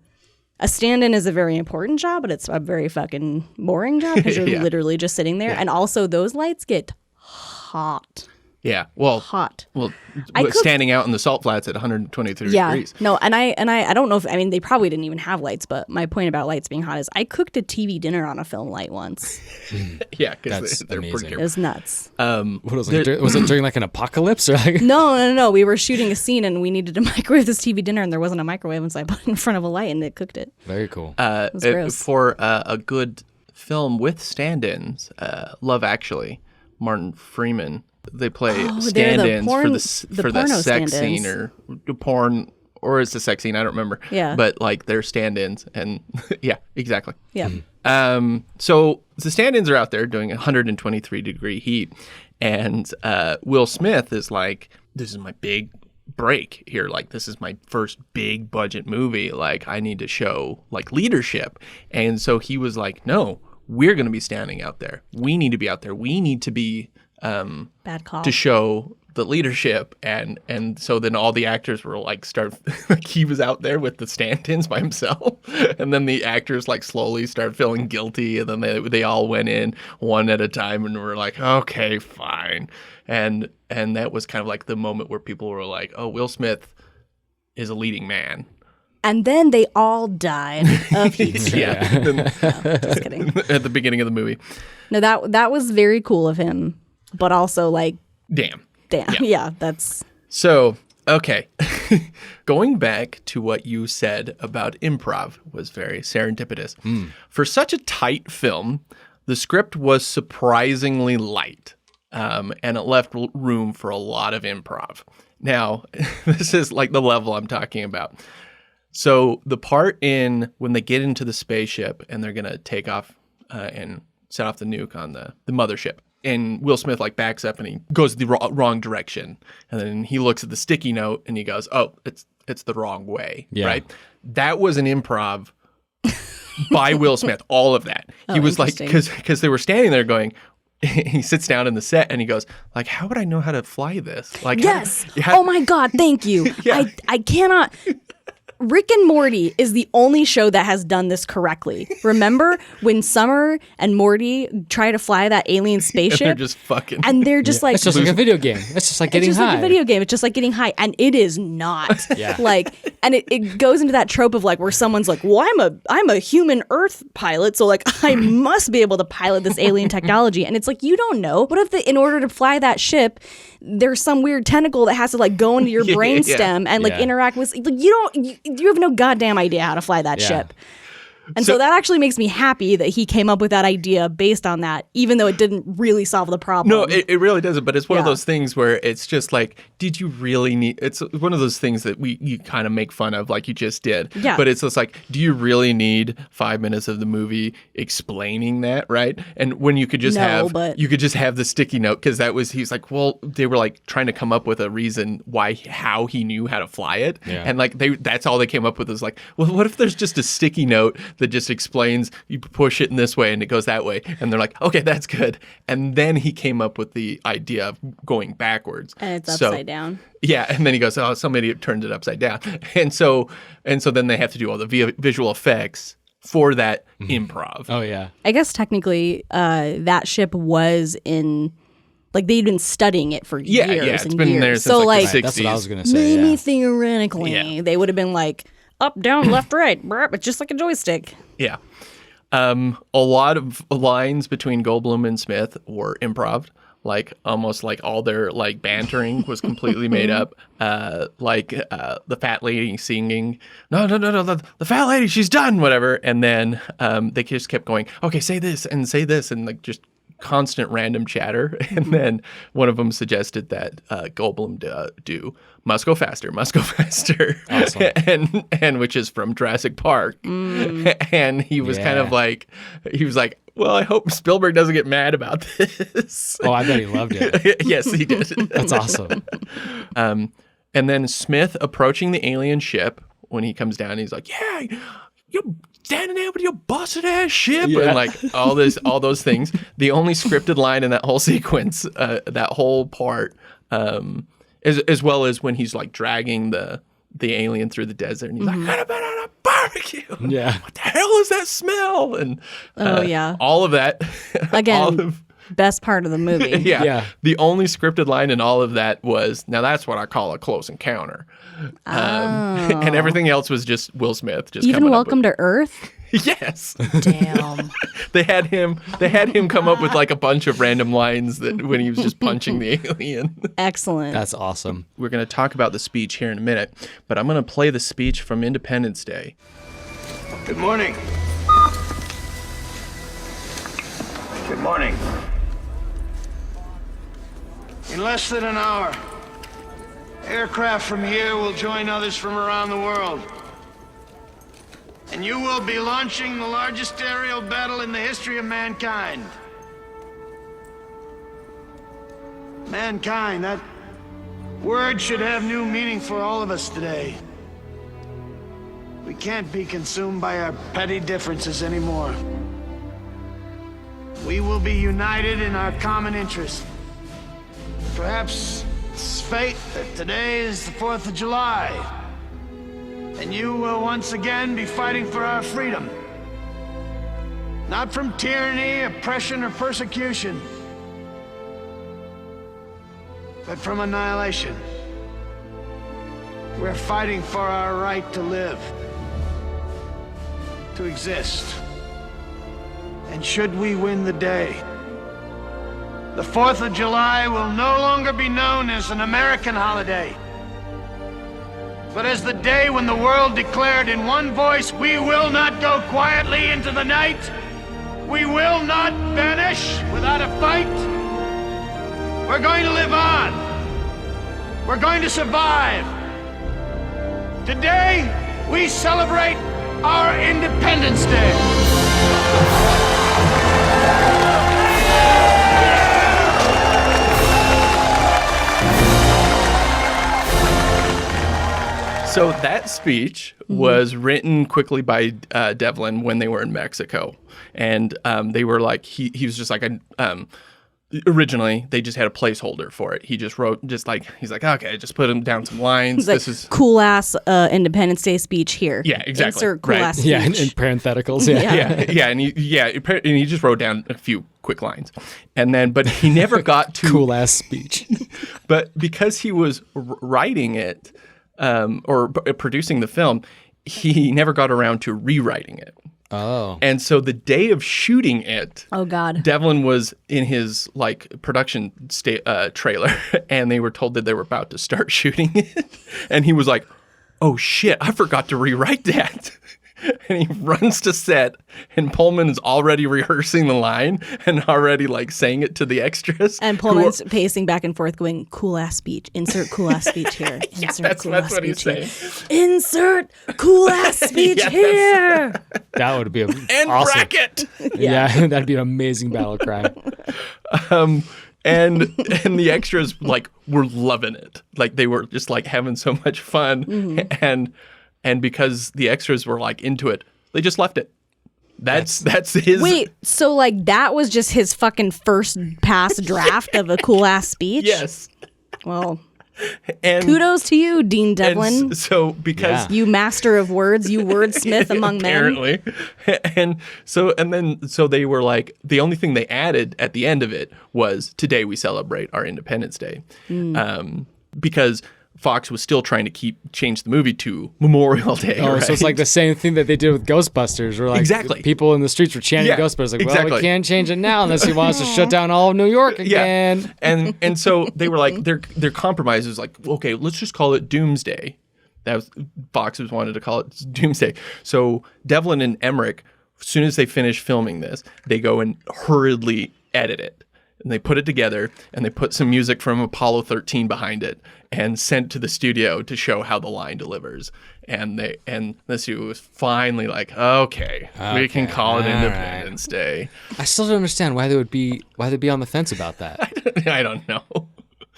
a stand-in is a very important job, but it's a very fucking boring job because you're literally just sitting there. Yeah. And also those lights get hot. Yeah. Well, hot. Well, I cooked- standing out in the salt flats at 123 Yeah. degrees. No, and I don't know if they probably didn't even have lights, but my point about lights being hot is I cooked a TV dinner on a film light once. Yeah, because That's they're amazing. It was nuts. What was it? Was it during like an apocalypse or like? No. We were shooting a scene and we needed to microwave this TV dinner and there wasn't a microwave, and so I put it in front of a light and it cooked it. Very cool. It was gross. For a good film with stand-ins, Love Actually, Martin Freeman, they play they're the stand-ins porn- for the for that porno sex stand-ins. scene or porn, or it's a sex scene, I don't remember. Yeah. But like they're stand-ins, and yeah, exactly. Yeah. So the stand-ins are out there doing 123 degree heat, and Will Smith is like, this is my big break here. Like, this is my first big budget movie. Like, I need to show like leadership. And so he was like, no, we're going to be standing out there. We need to be out there. We need to be Bad call. to show the leadership. And so then all the actors were like like he was out there with the stand-ins by himself, and then the actors like slowly started feeling guilty, and then they all went in one at a time and were like, okay, fine. And that was kind of like the moment where people were like, oh, Will Smith is a leading man. And then they all died of heat stroke. Yeah. No, just kidding. At the beginning of the movie. No, that was very cool of him, but also like, Damn. yeah, that's So, okay. Going back to what you said about improv was very serendipitous. For such a tight film, the script was surprisingly light, and it left room for a lot of improv. Now, this is like the level I'm talking about. So the part when they get into the spaceship and they're going to take off and set off the nuke on the mothership, and Will Smith like backs up and he goes the wrong direction, and then he looks at the sticky note and he goes, "Oh, it's the wrong way." Yeah. Right? That was an improv by Will Smith. All of that. He was like, because they were standing there going. He sits down in the set and he goes, like, how would I know how to fly this? Like, yes. Oh my God, thank you. I cannot. Rick and Morty is the only show that has done this correctly. Remember when Summer and Morty try to fly that alien spaceship? they're just fucking. And they're just like, It's just like a video game. It's just like getting it's just high. like a video game. It's just like getting high, and it is not. Yeah. Like, and it goes into that trope of like where someone's like, "Well, I'm a human Earth pilot, so like I must be able to pilot this alien technology." And it's like, you don't know. What if in order to fly that ship, there's some weird tentacle that has to like go into your brainstem and like Yeah. interact with like you have no goddamn idea how to fly that Yeah. ship. And so that actually makes me happy that he came up with that idea based on that, even though it didn't really solve the problem. No, it really doesn't. But it's one of Yeah. those things where it's just like, did you really need? It's one of those things that you kind of make fun of, like you just did. Yeah. But it's just like, do you really need 5 minutes of the movie explaining that, right? And when you could just have the sticky note, because he's like, well, they were like trying to come up with a reason how he knew how to fly it, Yeah. and like that's all they came up with is like, well, what if there's just a sticky note that just explains you push it in this way and it goes that way, and they're like, okay, that's good. And then he came up with the idea of going backwards, And it's upside down. Yeah, and then he goes, oh, somebody turned it upside down, and so then they have to do all the visual effects for that improv. Oh yeah. I guess technically that ship was in, like they'd been studying it for years it's and been years. there since so like like the 60s. That's what I was gonna say. maybe Yeah. theoretically Yeah. they would have been like up, down, left, right, but just like a joystick. Yeah. A lot of lines between Goldblum and Smith were improv. Like almost like all their like bantering was completely made up. The fat lady singing, no, the fat lady, she's done, whatever. And then they just kept going, okay, say this, and like just constant random chatter. And then one of them suggested that Goldblum do must go faster. Awesome. and which is from Jurassic Park. And he was kind of Yeah. like, well, I hope Spielberg doesn't get mad about this. Oh, I bet he loved it. Yes, he did. That's awesome. And then Smith approaching the alien ship when he comes down, he's like, yeah, you're standing there with your busted ass ship. Yeah. And like all those things. The only scripted line in that whole sequence, that whole part, as well as when he's like dragging the alien through the desert and he's like, could have been on a barbecue. Yeah. What the hell is that smell? And Oh, yeah. all of that. Again, all of best part of the movie. Yeah. The only scripted line in all of that was, "Now that's what I call a close encounter." And everything else was just Will Smith. Just Even coming up Welcome to Earth? with, yes. Damn. They had him come up with like a bunch of random lines that when he was just punching the alien. Excellent. That's awesome. We're going to talk about the speech here in a minute, but I'm going to play the speech from Independence Day. Good morning. Good morning. In less than an hour, aircraft from here will join others from around the world. And you will be launching the largest aerial battle in the history of mankind. Mankind, that word should have new meaning for all of us today. We can't be consumed by our petty differences anymore. We will be united in our common interest. Perhaps it's fate that today is the 4th of July, and you will once again be fighting for our freedom. Not from tyranny, oppression, or persecution, but from annihilation. We're fighting for our right to live, to exist. And should we win the day, the 4th of July will no longer be known as an American holiday, but as the day when the world declared in one voice, we will not go quietly into the night. We will not vanish without a fight. We're going to live on. We're going to survive. Today, we celebrate our Independence Day. So that speech was written quickly by Devlin when they were in Mexico, and they were like he was just like originally they just had a placeholder for it. He just wrote he's like okay, just put him down some lines. This is cool ass Independence Day speech here. Yeah, exactly. Insert cool ass speech. Yeah, in parentheticals. Yeah. and he just wrote down a few quick lines, and then but he never got to Cool ass speech. But because he was writing it. Or producing the film, he never got around to rewriting it. Oh. And so the day of shooting it, Oh God, Devlin was in his like production trailer, and they were told that they were about to start shooting it, and he was like, "Oh shit, I forgot to rewrite that." And he runs to set, and Pullman is already rehearsing the line and already like saying it to the extras. and Pullman's pacing back and forth, going, "Cool ass speech. Insert cool ass speech here. Insert that's cool ass what he's speech saying. here. Insert cool ass speech Yes. here." That would be And awesome. bracket. Yeah, that'd be an amazing battle cry. And the extras like were loving it. Like they were just like having so much fun, and because the extras were like into it, they just left it. That's his. Wait, so like that was just his fucking first pass draft of a cool ass speech? Yes. Well, And kudos to you, Dean and Devlin. so because You master of words, you wordsmith among men. apparently, and so they were like the only thing they added at the end of it was today we celebrate our Independence Day, because Fox was still trying to change the movie to Memorial Day. Oh, right? so it's like the same thing that they did with Ghostbusters, where like Exactly. people in the streets were chanting Yeah, Ghostbusters, like, well, exactly. we can't change it now unless he wants to shut down all of New York again. and so they were like their compromise was like, okay, let's just call it Doomsday. That was Fox was wanted to call it Doomsday. So Devlin and Emmerich, as soon as they finish filming this, they go and hurriedly edit it. And they put it together, and they put some music from Apollo 13 behind it, and sent to the studio to show how the line delivers. And the studio was finally like, okay, we can call it all Independence Day. I still don't understand why they'd be on the fence about that. I don't know.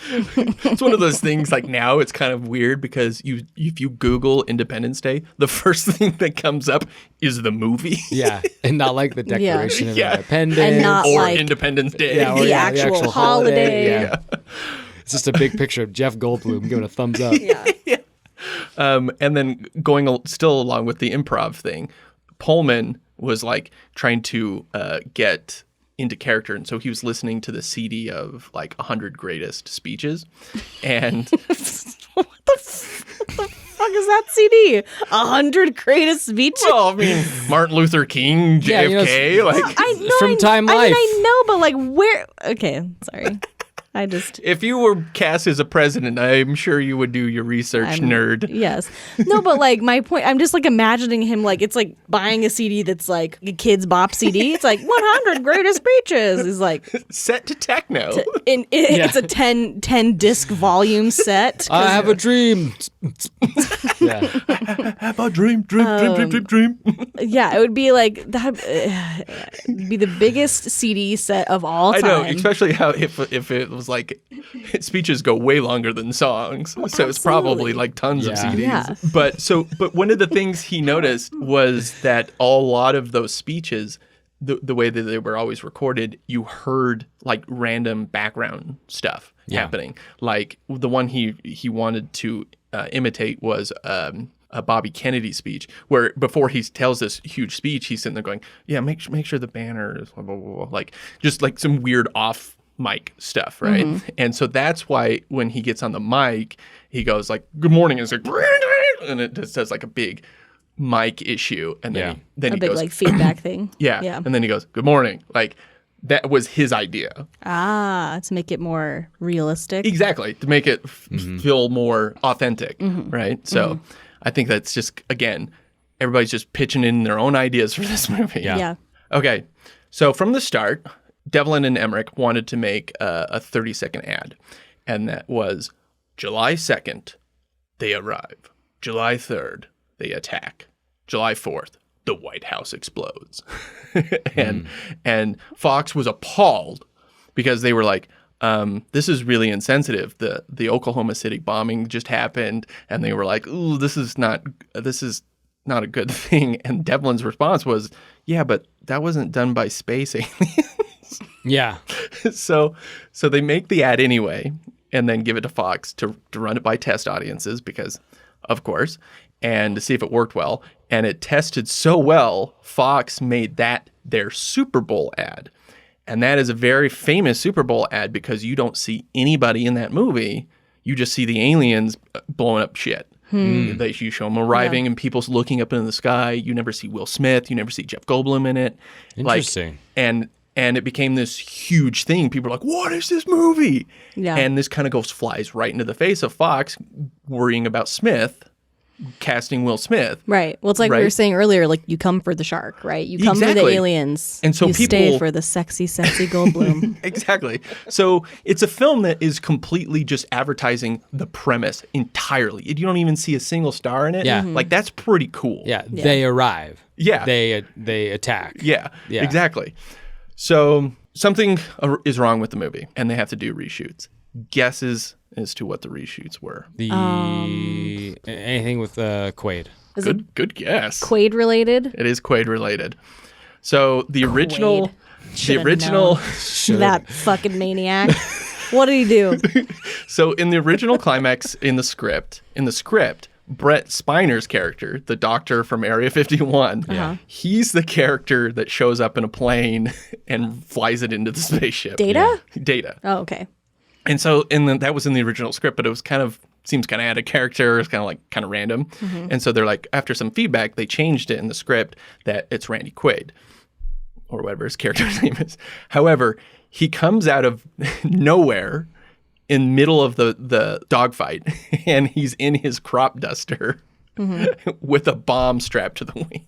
It's one of those things like now it's kind of weird because if you Google Independence Day, the first thing that comes up is the movie. Yeah, and not like the Declaration of Yeah. Independence. And not or like Independence Day. Yeah, or the the actual holiday. holiday. Yeah. It's just a big picture of Jeff Goldblum giving a thumbs up. And then still along with the improv thing, Pullman was like trying to get into character, and so he was listening to the CD of like 100 greatest speeches, and What the fuck is that CD? 100 greatest speeches? well, I mean, Martin Luther King, Yeah, JFK, you know, like I know. From Time Life. I know, but like where? Okay, sorry. I just. if you were cast as a president, I'm sure you would do your research, nerd. Yes. No, but like my point, I'm just like imagining him like it's like buying a CD that's like a Kids Bop CD. It's like 100 greatest speeches. He's like, Set to techno. it's a 10 disc volume set. I have a dream. Yeah. Have a dream. Yeah, it would be like that. Be the biggest CD set of all I time. know, especially how if it was like speeches go way longer than songs, so it's probably absolutely. like tons of Yeah. CDs. Yeah. But one of the things he noticed was that a lot of those speeches, the way that they were always recorded, you heard like random background stuff happening. Like the one he wanted to imitate was a Bobby Kennedy speech, where before he tells this huge speech, he's sitting there going, "Yeah, make sure the banner is blah, blah, blah, blah," like just like some weird off mic stuff, right? And so that's why when he gets on the mic, he goes like, "Good morning," and it's like, and it just says like a big mic issue, and then a he big goes, like feedback thing. yeah, and then he goes, "Good morning," like that was his idea. To make it more realistic. Exactly, to make it feel more authentic, right? So I think that's just, again, everybody's just pitching in their own ideas for this movie. Yeah. Okay, so from the start, Devlin and Emmerich wanted to make a 30-second ad, and that was July 2nd, they arrive. July 3rd, they attack. July 4th, the White House explodes. And Fox was appalled because they were like, this is really insensitive. The Oklahoma City bombing just happened, and they were like, "Ooh, this is not a good thing." And Devlin's response was, "Yeah, but that wasn't done by space aliens." Yeah. So they make the ad anyway, and then give it to Fox to run it by test audiences because, of course, and to see if it worked well. And it tested so well, Fox made that their Super Bowl ad. And that is a very famous Super Bowl ad because you don't see anybody in that movie. You just see the aliens blowing up shit. You show them arriving and people's looking up into the sky. You never see Will Smith. You never see Jeff Goldblum in it. Interesting. And it became this huge thing. People are like, "What is this movie?" Yeah. And this kind of flies right into the face of Fox worrying about Smith, casting Will Smith. Right. Well, it's like we were saying earlier, like you come for the shark, right? You come for the Exactly. aliens. And so you stay people- for the sexy Goldblum. Exactly. So it's a film that is completely just advertising the premise entirely. You don't even see a single star in it. Yeah. Like, that's pretty cool. Yeah. They arrive. Yeah. They attack. Yeah. Yeah. Exactly. So something is wrong with the movie, and they have to do reshoots. Guesses as to what the reshoots were. Anything with Quaid. Good guess. Quaid related? It is Quaid related. So the original, Should've known. That fucking maniac. What did he do? So in the original climax in the script, Brett Spiner's character, the doctor from Area 51, he's the character that shows up in a plane and flies it into the spaceship. Data? Data. Oh, okay. And so that was in the original script, but it was seems kind of out of character. It's kind of random. And so they're like, after some feedback, they changed it in the script that it's Randy Quaid or whatever his character's name is. However, he comes out of nowhere in middle of the dogfight, and he's in his crop duster with a bomb strapped to the wing.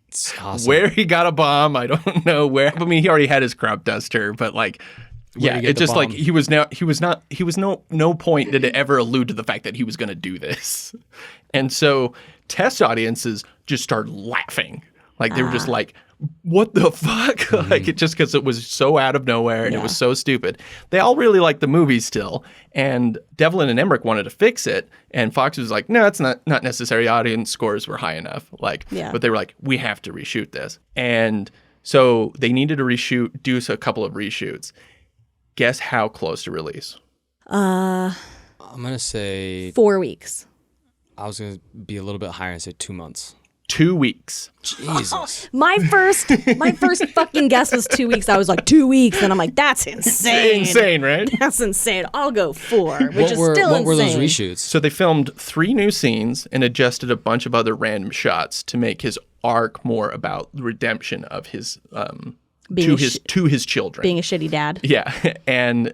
It's awesome. Where he got a bomb, I don't know where. I mean, he already had his crop duster, but like, yeah, get it's the just like bomb? no point did it ever allude to the fact that he was going to do this. And so test audiences just started laughing. Like they were just like, what the fuck? Like it just because it was so out of nowhere and it was so stupid. They all really liked the movie still. And Devlin and Emmerich wanted to fix it. And Fox was like, no, it's not necessary. Audience scores were high enough. Like, but they were like, we have to reshoot this. And so they needed to do a couple of reshoots. Guess how close to release? I'm going to say 4 weeks. I was going to be a little bit higher and say 2 months. 2 weeks. Jesus. My first fucking guess was 2 weeks. I was like 2 weeks, and I'm like, that's insane. Insane, right? That's insane. I'll go 4, which is still insane. What were those reshoots? So they filmed 3 new scenes and adjusted a bunch of other random shots to make his arc more about the redemption of his to his children. Being a shitty dad. Yeah, and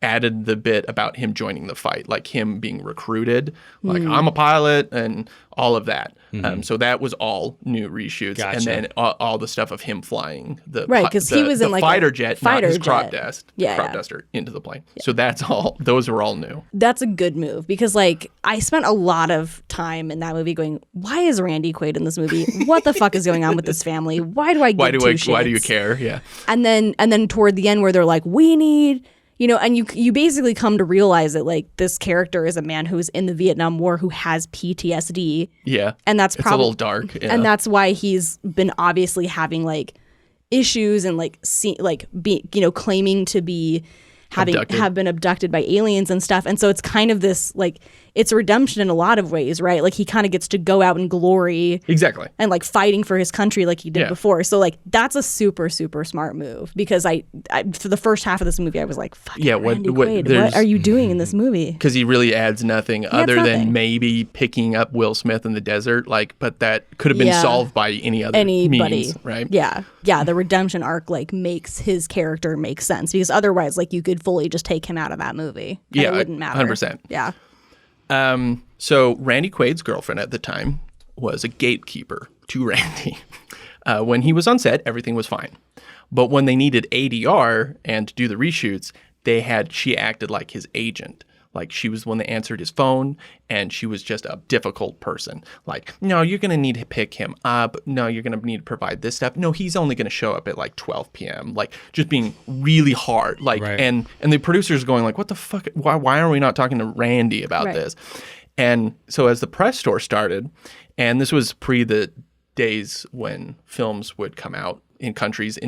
added the bit about him joining the fight, like him being recruited, like I'm a pilot and all of that. So that was all new reshoots, Gotcha. and then all the stuff of him flying the Right, 'cause he was in, like, a fighter jet, fighter not his crop jet. Yeah, crop yeah. duster into the plane. So that's all. Those were all new. That's a good move because, like, I spent a lot of time in that movie going, why is Randy Quaid in this movie? What the fuck is going on with this family? Why do I give two shits? Why do you care? Yeah. And then toward the end where they're like, we need, and you basically come to realize that, like, this character is a man who's in the Vietnam War who has PTSD. Yeah. And that's it's a little dark. Yeah. And that's why he's been obviously having, like, issues and, like, claiming to be have been abducted by aliens and stuff. And so it's kind of this, like, it's redemption in a lot of ways, right? Like, he kind of gets to go out in glory. Exactly. And, like, fighting for his country like he did Yeah. before. So, like, that's a super, super smart move because I for the first half of this movie, I was like, fucking Randy Quaid, what are you doing in this movie? Because he really adds nothing other nothing. than maybe picking up Will Smith in the desert, like, but that could have been Yeah. solved by anybody, means, right? Yeah. The redemption arc, like, makes his character make sense because otherwise, like, you could fully just take him out of that movie. And Yeah, it wouldn't matter. 100%. Yeah. So Randy Quaid's girlfriend at the time was a gatekeeper to Randy. When he was on set, everything was fine. But when they needed ADR and to do the reshoots, she acted like his agent. Like, she was the one that answered his phone, and she was just a difficult person. Like, no, you're going to need to pick him up. No, you're going to need to provide this stuff. No, he's only going to show up at like 12 p.m. Like, just being really hard. Like, Right. and the producers going like, what the fuck? Why are we not talking to Randy about this? And so as the press tour started, and this was pre the days when films would come out in countries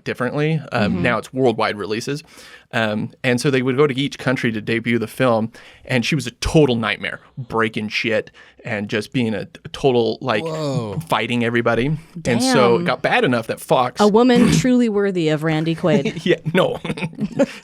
differently. Now it's worldwide releases. And so they would go to each country to debut the film. And she was a total nightmare, breaking shit and just being a total, like, fighting everybody. Damn. And so it got bad enough that Fox... A woman truly worthy of Randy Quaid. Yeah, no.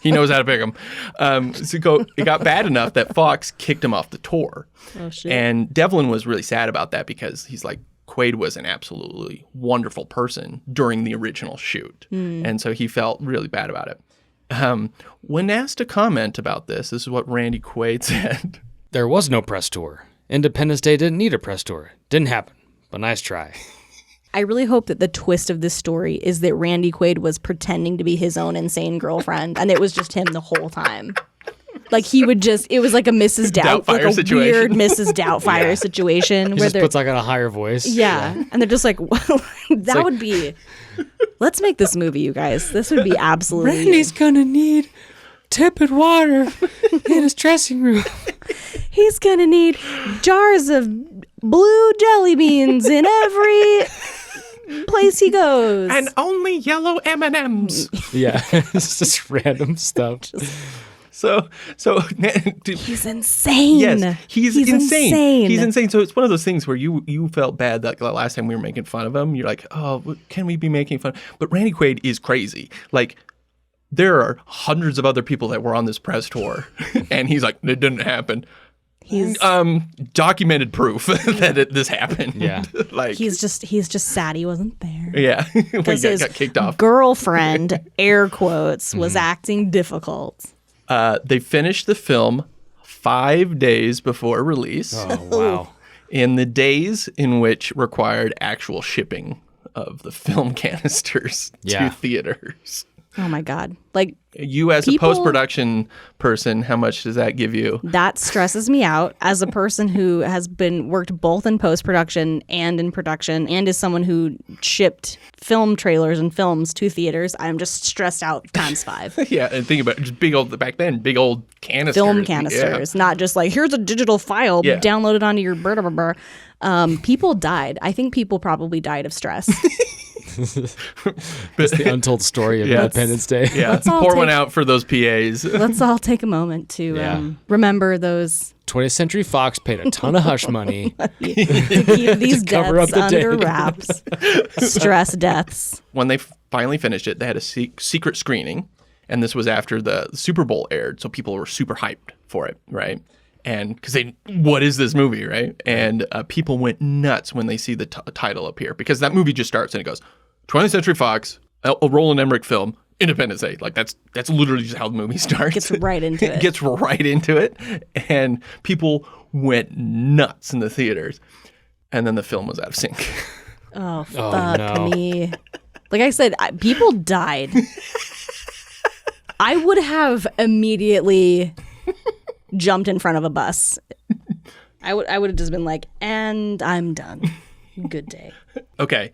He knows how to pick him. It got bad enough that Fox kicked him off the tour. Oh, shit. And Devlin was really sad about that because he's like, Quaid was an absolutely wonderful person during the original shoot. And so he felt really bad about it. When asked to comment about this is what Randy Quaid said. There was no press tour. Independence Day didn't need a press tour. Didn't happen. But nice try. I really hope that the twist of this story is that Randy Quaid was pretending to be his own insane girlfriend and it was just him the whole time. Like, he would it was like a Mrs. Doubtfire, like a situation. Weird Mrs. Doubtfire situation. He where just they're, puts like on a higher voice. yeah. And they're just like, that would be, let's make this movie, you guys. This would be absolutely. Randy's gonna need tepid water in his dressing room. He's going to need jars of blue jelly beans in every place he goes. And only yellow M&Ms. Yeah, it's just random stuff. So He's insane. Yes, he's insane. He's insane. So it's one of those things where you felt bad that the last time we were making fun of him. You're like, oh, can we be making fun? But Randy Quaid is crazy. Like, there are hundreds of other people that were on this press tour, and he's like, it didn't happen. He's documented proof that this happened. Yeah. Like, he's just sad he wasn't there. yeah, when Because he his got kicked off. girlfriend, air quotes, was acting difficult. They finished the film 5 days before release. Oh, wow. In the days in which required actual shipping of the film canisters Yeah. to theaters. Oh my God. Like, You as People- a post-production person, how much does that give you? that stresses me out as a person who has worked both in post-production and in production and is someone who shipped film trailers and films to theaters. I'm just stressed out times 5. Yeah, and think about it, just big old, back then, big old canisters. Film canisters, not just like, here's a digital file, Yeah. download it onto your people died. I think people probably died of stress. It's the untold story of Yeah. Independence Day. Yeah, Let's all pour one take- out for those PAs. Let's all take a moment to Yeah. remember those 20th Century Fox paid a ton of hush money. to keep these cover up deaths the under day. wraps. Stress deaths. When they finally finished it, they had a secret screening, and this was after the Super Bowl aired, so people were super hyped for it, right? And because what is this movie, right? And people went nuts when they see the title appear, because that movie just starts and it goes, 20th Century Fox, a Roland Emmerich film, Independence Day. Like that's literally just how the movie starts. Gets right into it. Gets right into it, and people went nuts in the theaters. And then the film was out of sync. Oh, fuck no. me. Like I said, people died. I would have immediately jumped in front of a bus. I would have just been like, and I'm done. Good day. Okay.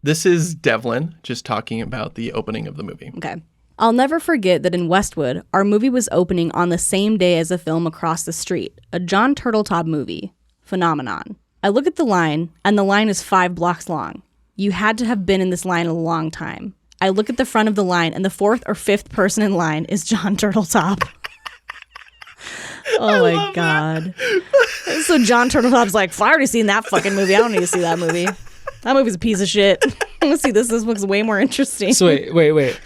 This is Devlin just talking about the opening of the movie. Okay. I'll never forget that in Westwood, our movie was opening on the same day as a film across the street, a John Turteltaub movie, Phenomenon. I look at the line, and the line is 5 blocks long. You had to have been in this line a long time. I look at the front of the line, and the 4th or 5th person in line is John Turteltaub. Oh my God. So John Turteltaub's like, I already seen that fucking movie. I don't need to see that movie. That movie's a piece of shit. I want to see this. This looks way more interesting. So wait.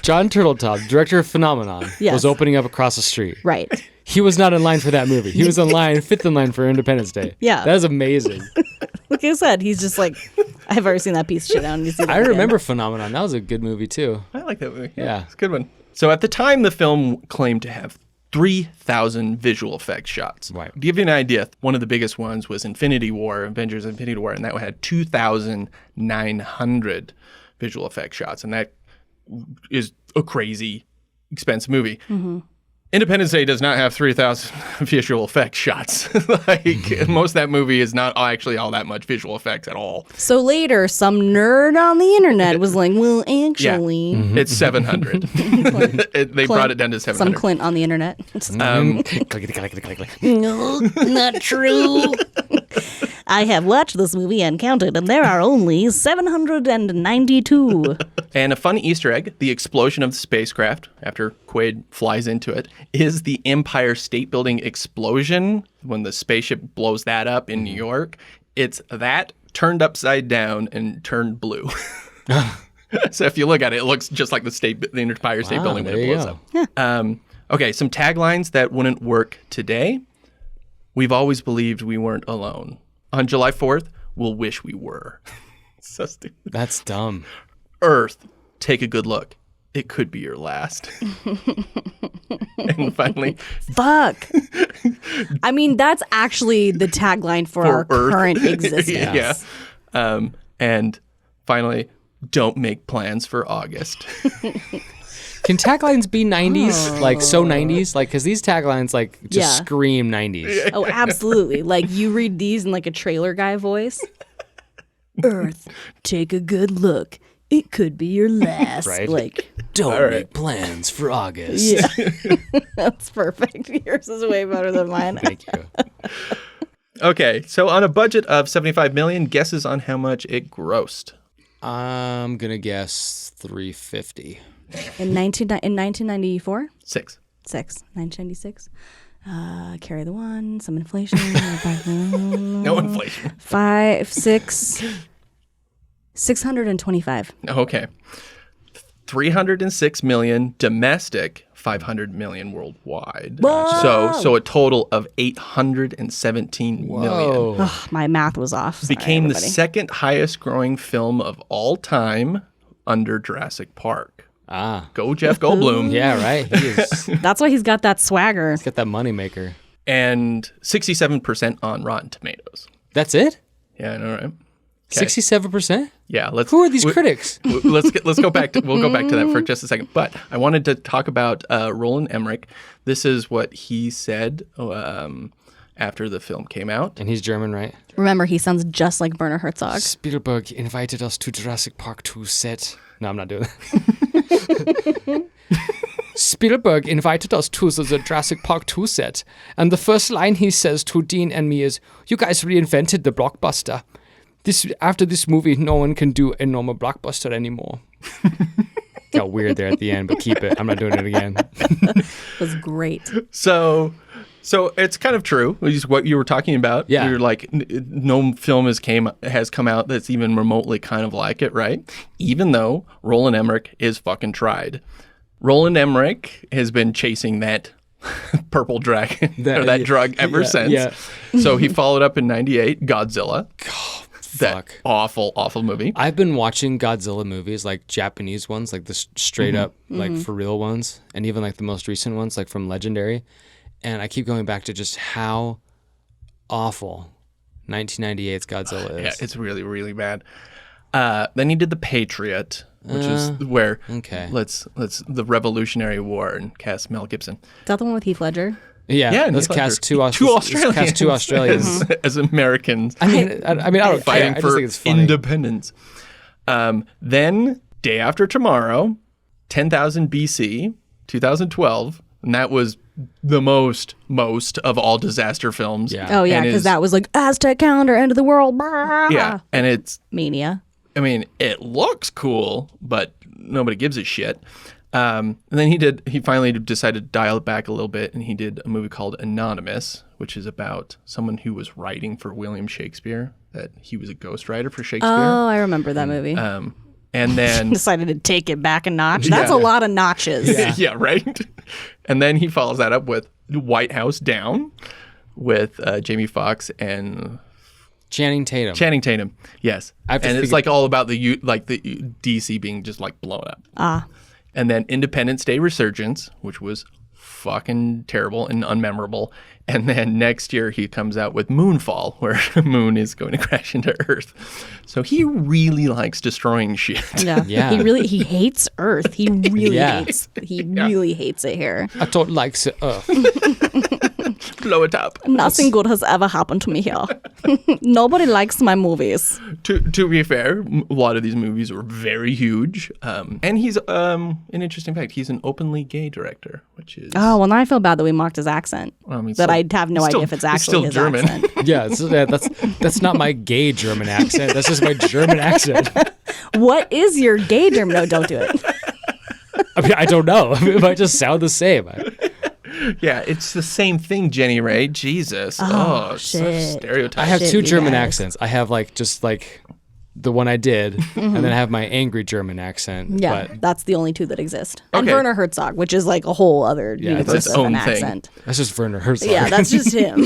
John Turteltaub, director of Phenomenon, Yes. was opening up across the street. Right. He was not in line for that movie. He was in line, 5th in line for Independence Day. Yeah. That is amazing. Like I said, he's just like, I've already seen that piece of shit. I don't need to see that I again. remember Phenomenon. That was a good movie, too. I like that movie. Yeah. It's a good one. So at the time, the film claimed to have 3,000 visual effects shots. Right. To give you an idea, one of the biggest ones was Infinity War, Avengers Infinity War, and that had 2,900 visual effects shots. And that is a crazy expensive movie. Mm-hmm. Independence Day does not have 3,000 visual effects shots. Most of that movie is not actually all that much visual effects at all. So later, some nerd on the internet was like, well, actually. It's 700. They brought it down to 700. Some Clint on the internet. Clickety-clickety-clickety. No, not true. I have watched this movie and counted, and there are only 792. And a fun Easter egg, the explosion of the spacecraft, after Quaid flies into it, is the Empire State Building explosion. When the spaceship blows that up in New York, it's that turned upside down and turned blue. So if you look at it, it looks just like the Empire State Building when there it you blows go. up. Okay, some taglines that wouldn't work today. We've always believed we weren't alone. On July 4th, we'll wish we were. So stupid. That's dumb. Earth, take a good look. It could be your last. And finally, Fuck. I mean, that's actually the tagline for our Earth. current existence. Yeah. And finally, don't make plans for August. Can taglines be 90s? Like, so 90s? Like, because these taglines, like, just Yeah. scream 90s. Oh, absolutely. Like, you read these in, like, a trailer guy voice. Earth, take a good look. It could be your last. Right. Like, Don't make plans for August. yeah. That's perfect. Yours is way better than mine. Thank you. Okay, so on a budget of $75 million, guesses on how much it grossed. I'm going to guess 350. In 1994? 6. 1996. Carry the one, some inflation. No inflation. 625. Okay. 306 million domestic, 500 million worldwide. So a total of 817 million. Ugh, my math was off. Sorry, Became the everybody. second highest growing film of all time under Jurassic Park. Ah. Go Jeff Goldblum. Yeah, right. He is That's why he's got that swagger. got that moneymaker. And 67% on Rotten Tomatoes. That's it? Yeah, I know, right? Okay. 67%? Yeah, let's. Who are these critics? Let's go back to. We'll go back to that for just a second. But I wanted to talk about Roland Emmerich. This is what he said after the film came out. And he's German, right? Remember, he sounds just like Werner Herzog. Spielberg invited us to Jurassic Park 2 set. No, I'm not doing that. Spielberg invited us to the Jurassic Park 2 set. And the first line he says to Dean and me is, "You guys reinvented the blockbuster. After this movie, no one can do a normal blockbuster anymore." Got weird there at the end, but keep it. I'm not doing it again. It was great. So So it's kind of true. It's what you were talking about. Yeah. You're like, no film has come out that's even remotely kind of like it, right? Even though Roland Emmerich is fucking tried. Roland Emmerich has been chasing that purple dragon or that drug ever since. Yeah. So he followed up in 98, Godzilla. That Fuck. awful, awful movie. I've been watching Godzilla movies, like Japanese ones, like the straight up, like for real ones, and even like the most recent ones, like from Legendary. And I keep going back to just how awful 1998's Godzilla is. Yeah, it's really, really bad. Then he did The Patriot, which is where let's the Revolutionary War and cast Mel Gibson. Is that the one with Heath Ledger? Yeah, let's cast two Australians as Americans. I mean, I don't fighting care. I just for think it's funny. independence. Then Day After Tomorrow, 10,000 BC, 2012, and that was the most of all disaster films. Yeah. Oh, yeah, And because is- that was like Aztec calendar, end of the world. Brah. Yeah, and it's Mania. I mean, it looks cool, but nobody gives a shit. And then he finally decided to dial it back a little bit, and he did a movie called Anonymous, which is about someone who was writing for William Shakespeare, that he was a ghostwriter for Shakespeare. Oh, I remember that movie. And then Decided to take it back a notch. That's a lot of notches. yeah, right. And then he follows that up with White House Down with Jamie Foxx and Channing Tatum. Channing Tatum. Yes, I have to and it's think- like all about the DC being just like blown up. And then Independence Day Resurgence, which was fucking terrible and unmemorable. And then next year he comes out with Moonfall, where the moon is going to crash into Earth. So he really likes destroying shit. Yeah. Yeah. He hates Earth. He really really hates it here. I don't like it. Blow it up. Nothing good has ever happened to me here. Nobody likes my movies. To be fair, a lot of these movies were very huge. And he's, an interesting fact, he's an openly gay director, which is... Oh, well, now I feel bad that we mocked his accent. I mean, That still- I have no idea if it's actually still his German. accent. Yeah, that's not my gay German accent. That's just my German accent. What is your gay German? No, don't do it. I mean, I don't know. It might just sound the same. Yeah, it's the same thing, Jenny Ray. Jesus. Oh, such shit. stereotype. I have Shit, two you German guys. accents. I have just the one I did, and then I have my angry German accent. Yeah, But that's the only two that exist. And Okay. Werner Herzog, which is like a whole other Yeah, it's universe its of own an thing. accent. that's just Werner Herzog. Yeah, that's just him.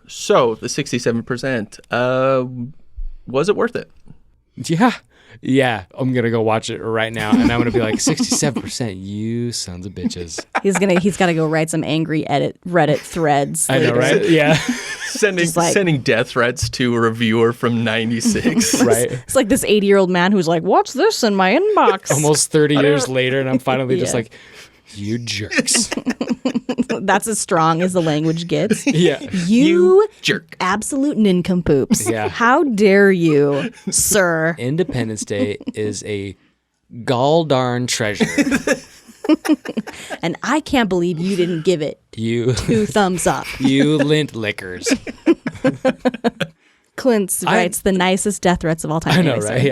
So, the 67%, was it worth it? Yeah, I'm gonna go watch it right now, and I'm gonna be like 67%. You sons of bitches. He's got to go write some angry Reddit threads. I know, later. right? Yeah, Sending death threats to a reviewer from 96. right. It's like this 80-year-old man who's like, "What's this in my inbox?" Almost 30 years later, and I'm finally just Yeah. like, you jerks. That's as strong as the language gets. Yeah. You jerk. absolute nincompoops. Yeah. How dare you, sir? Independence Day is a gall darn treasure. And I can't believe you didn't give it You 2 thumbs up. lint lickers. Clint writes the nicest death threats of all time. I know, Anyway, right? sir.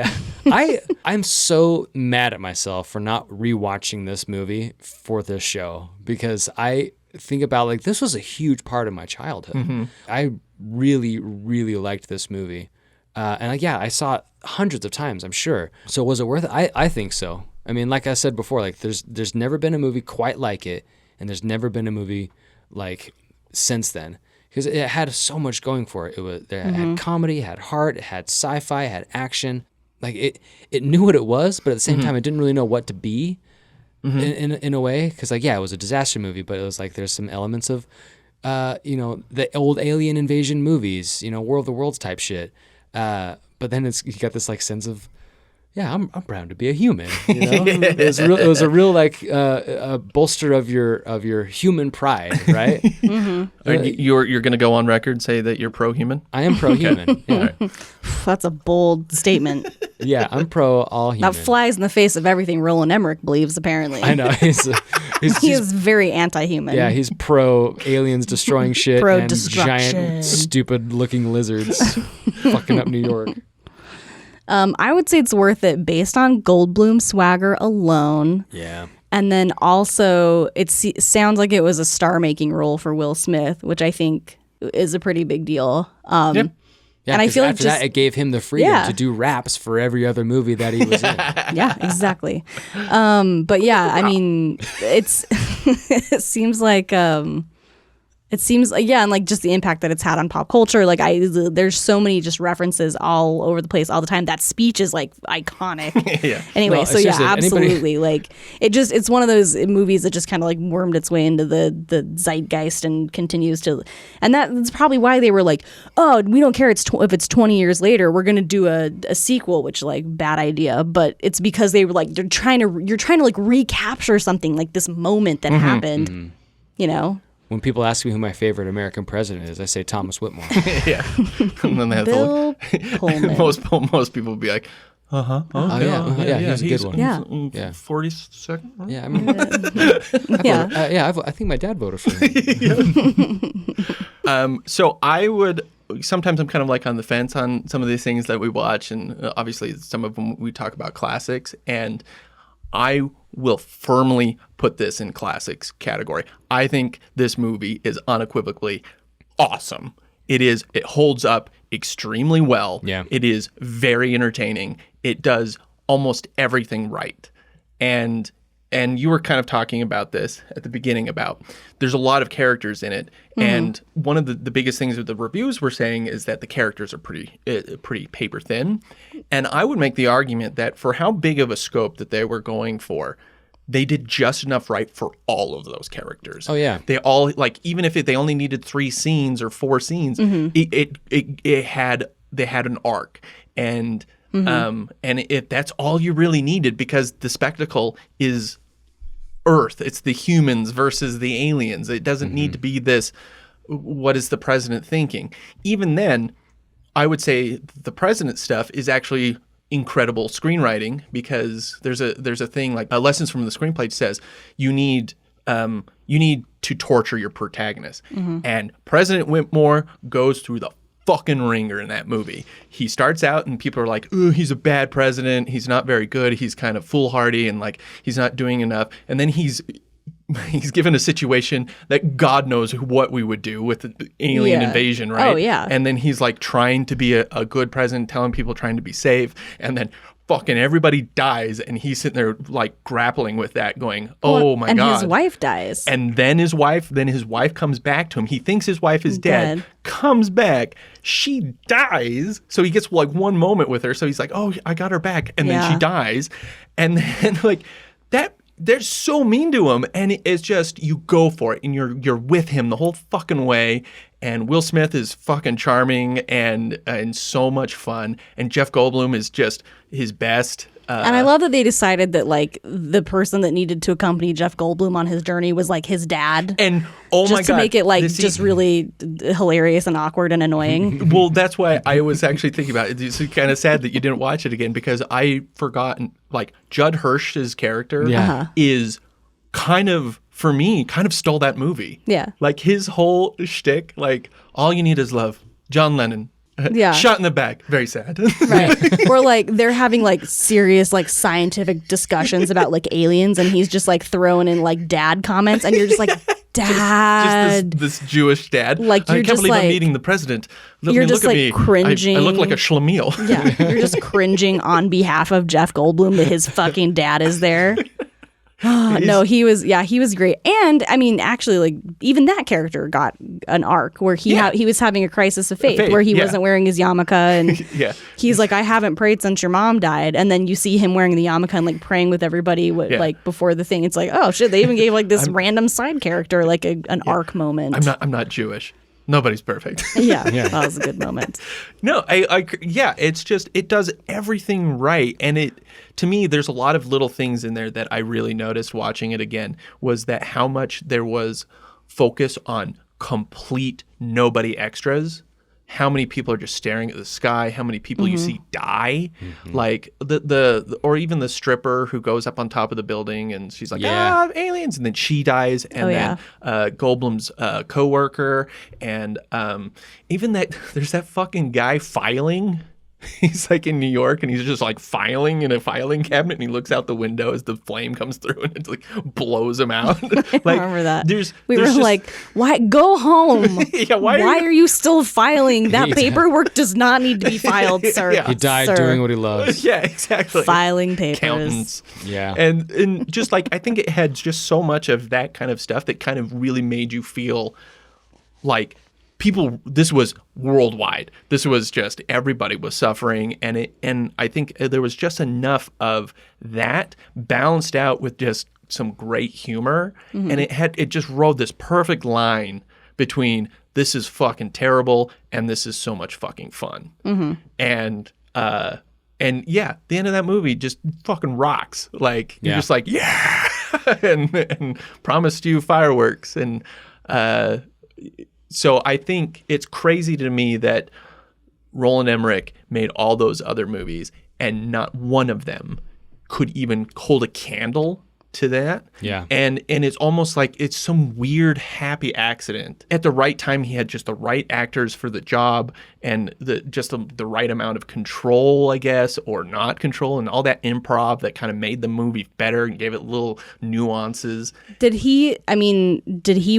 Yeah. I'm so mad at myself for not rewatching this movie for this show, because I think about this was a huge part of my childhood. I really, really liked this movie. And I saw it hundreds of times, I'm sure. So was it worth it? I think so. I mean, like I said before, there's never been a movie quite like it, and there's never been a movie since then. Because it had so much going for it. It had comedy, it had heart, it had sci-fi, it had action. It knew what it was, but at the same time, it didn't really know what to be in a way. Because it was a disaster movie, but it was there's some elements of, the old alien invasion movies, War of the Worlds type shit. But then you got this sense of, yeah, I'm proud to be a human. It was a real a bolster of your human pride, right? You're going to go on record, say that you're pro-human? I am pro-human. Yeah. That's a bold statement. Yeah, I'm pro all human. That flies in the face of everything Roland Emmerich believes, apparently. I know. He's He is very anti-human. yeah, he's pro aliens destroying shit Pro and destruction. giant stupid looking lizards fucking up New York. I would say it's worth it based on Goldblum swagger alone. Yeah. And then also, sounds like it was a star-making role for Will Smith, which I think is a pretty big deal. Yeah, and I feel like after that, it gave him the freedom to do raps for every other movie that he was in. Yeah, exactly. But yeah, I mean, it seems like and like just the impact that it's had on pop culture. Like there's so many just references all over the place all the time. That speech is like iconic. Yeah. Anyway, No, so yeah, seriously, absolutely. Like it's one of those movies that just kind of like wormed its way into the zeitgeist and continues to. And that's probably why they were like, oh, we don't care if it's 20 years later, we're gonna do a sequel, which like bad idea. But it's because they were like you're trying to like recapture something like this moment that happened. You know. When people ask me who my favorite American president is, I say Thomas Whitmore. Yeah. And then they have Bill Pullman. most people would be like, yeah, he's a good one. Yeah. 42nd. Right? Yeah, I mean, I think my dad voted for him. So sometimes I'm kind of like on the fence on some of these things that we watch, and obviously some of them we talk about classics, and I will firmly put this in classics category. I think this movie is unequivocally awesome. It holds up extremely well. Yeah. It is very entertaining. It does almost everything right. And you were kind of talking about this at the beginning about there's a lot of characters in it. And one of the biggest things that the reviews were saying is that the characters are pretty paper thin. And I would make the argument that for how big of a scope that they were going for, they did just enough right for all of those characters. Oh, yeah. They all, like, even if they only needed 3 scenes or 4 scenes, they had an arc. And that's all you really needed, because the spectacle is Earth. It's the humans versus the aliens. It doesn't need to be this, what is the president thinking? Even then, I would say the president stuff is actually incredible screenwriting, because there's a thing like Lessons from the Screenplay says you need to torture your protagonist. And President Whitmore goes through the fucking ringer in that movie. He starts out and people are like, ooh, he's a bad president. He's not very good. He's kind of foolhardy and like he's not doing enough. And then he's given a situation that God knows what we would do with the alien invasion, right? Oh, yeah. And then he's like trying to be a good president, telling people trying to be safe. And then fucking everybody dies. And he's sitting there like grappling with that going, oh my God. And his wife dies. And then his wife comes back to him. He thinks his wife is dead, comes back. She dies. So he gets like one moment with her. So he's like, oh, I got her back. And then she dies. And then like that, they're so mean to him. And it's just, you go for it and you're with him the whole fucking way. And Will Smith is fucking charming and so much fun. And Jeff Goldblum is just his best. And I love that they decided that like the person that needed to accompany Jeff Goldblum on his journey was like his dad. And oh my God, just to make it like just really hilarious and awkward and annoying. Well, that's why I was actually thinking about it. It's kind of sad that you didn't watch it again, because I forgot like Judd Hirsch's character is kind of, for me, kind of stole that movie. Yeah. Like his whole shtick, like all you need is love. John Lennon. Yeah. Shot in the back. Very sad. Right. Or like they're having like serious like scientific discussions about like aliens, and he's just like throwing in like dad comments, and you're just like, Dad. Just this Jewish dad. Like you're I can't just believe like, I'm meeting the president. You're just look like at me. cringing. I look like a schlemiel. Yeah. You're just cringing on behalf of Jeff Goldblum that his fucking dad is there. No, he was great. And I mean, actually, like even that character got an arc where he was having a crisis of faith where he wasn't wearing his yarmulke, and he's like, I haven't prayed since your mom died. And then you see him wearing the yarmulke and like praying with everybody like before the thing. It's like, oh shit, they even gave like this random side character like an arc moment. I'm not Jewish. Nobody's perfect. Yeah, that was a good moment. No, it's just, it does everything right. And to me, there's a lot of little things in there that I really noticed watching it again, was that how much there was focus on complete nobody extras. How many people are just staring at the sky? How many people you see die? Like the or even the stripper who goes up on top of the building and she's like, aliens, and then she dies, and then Goldblum's coworker, and even that there's that fucking guy filing He's like in New York and he's just like filing in a filing cabinet and he looks out the window as the flame comes through and it like blows him out. I remember that. We were just, like, why go home? Yeah, why are you still filing? That paperwork does not need to be filed, sir. Yeah. He died doing what he loves. Yeah, exactly. Filing papers. Accountants. Yeah. And just like I think it had just so much of that kind of stuff that kind of really made you feel like this was worldwide. This was just everybody was suffering, and I think there was just enough of that balanced out with just some great humor, and it just rode this perfect line between this is fucking terrible and this is so much fucking fun. And yeah, the end of that movie just fucking rocks. Like you're just like yeah, and promised you fireworks and. So I think it's crazy to me that Roland Emmerich made all those other movies and not one of them could even hold a candle to that. Yeah. And it's almost like it's some weird happy accident. At the right time, he had just the right actors for the job and the right amount of control, I guess, or not control, and all that improv that kind of made the movie better and gave it little nuances. Did he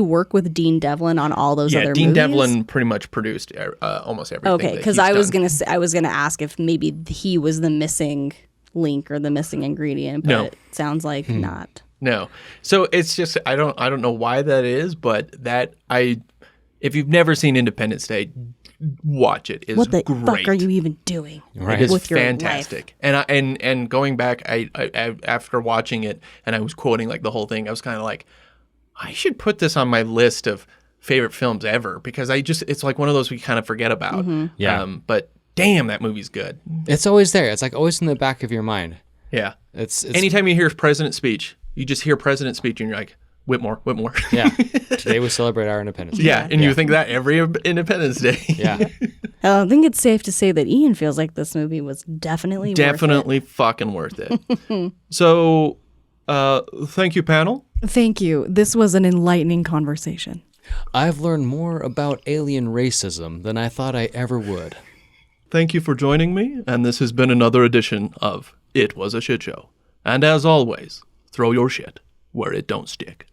work with Dean Devlin on all those other movies? Yeah, Dean Devlin pretty much produced almost everything. Okay, because I was gonna ask if maybe he was the missing link or the missing ingredient, but it sounds like not. No. So it's just I don't know why that is, but if you've never seen Independence Day, watch it. It's what the great. fuck are you even doing? Right. It's with fantastic. Your life? And going back, I after watching it and I was quoting like the whole thing, I was kind of like, I should put this on my list of favorite films ever because it's like one of those we kind of forget about. Yeah. But damn, that movie's good. It's always there. It's like always in the back of your mind. Yeah. It's anytime you hear President's speech, you just hear President's speech and you're like, Whitmore. Yeah. Today we celebrate our independence. Yeah. And you think that every Independence Day. Yeah. I think it's safe to say that Ian feels like this movie was definitely fucking worth it. So, thank you, panel. Thank you. This was an enlightening conversation. I've learned more about alien racism than I thought I ever would. Thank you for joining me, and this has been another edition of It Was a Shit Show. And as always, throw your shit where it don't stick.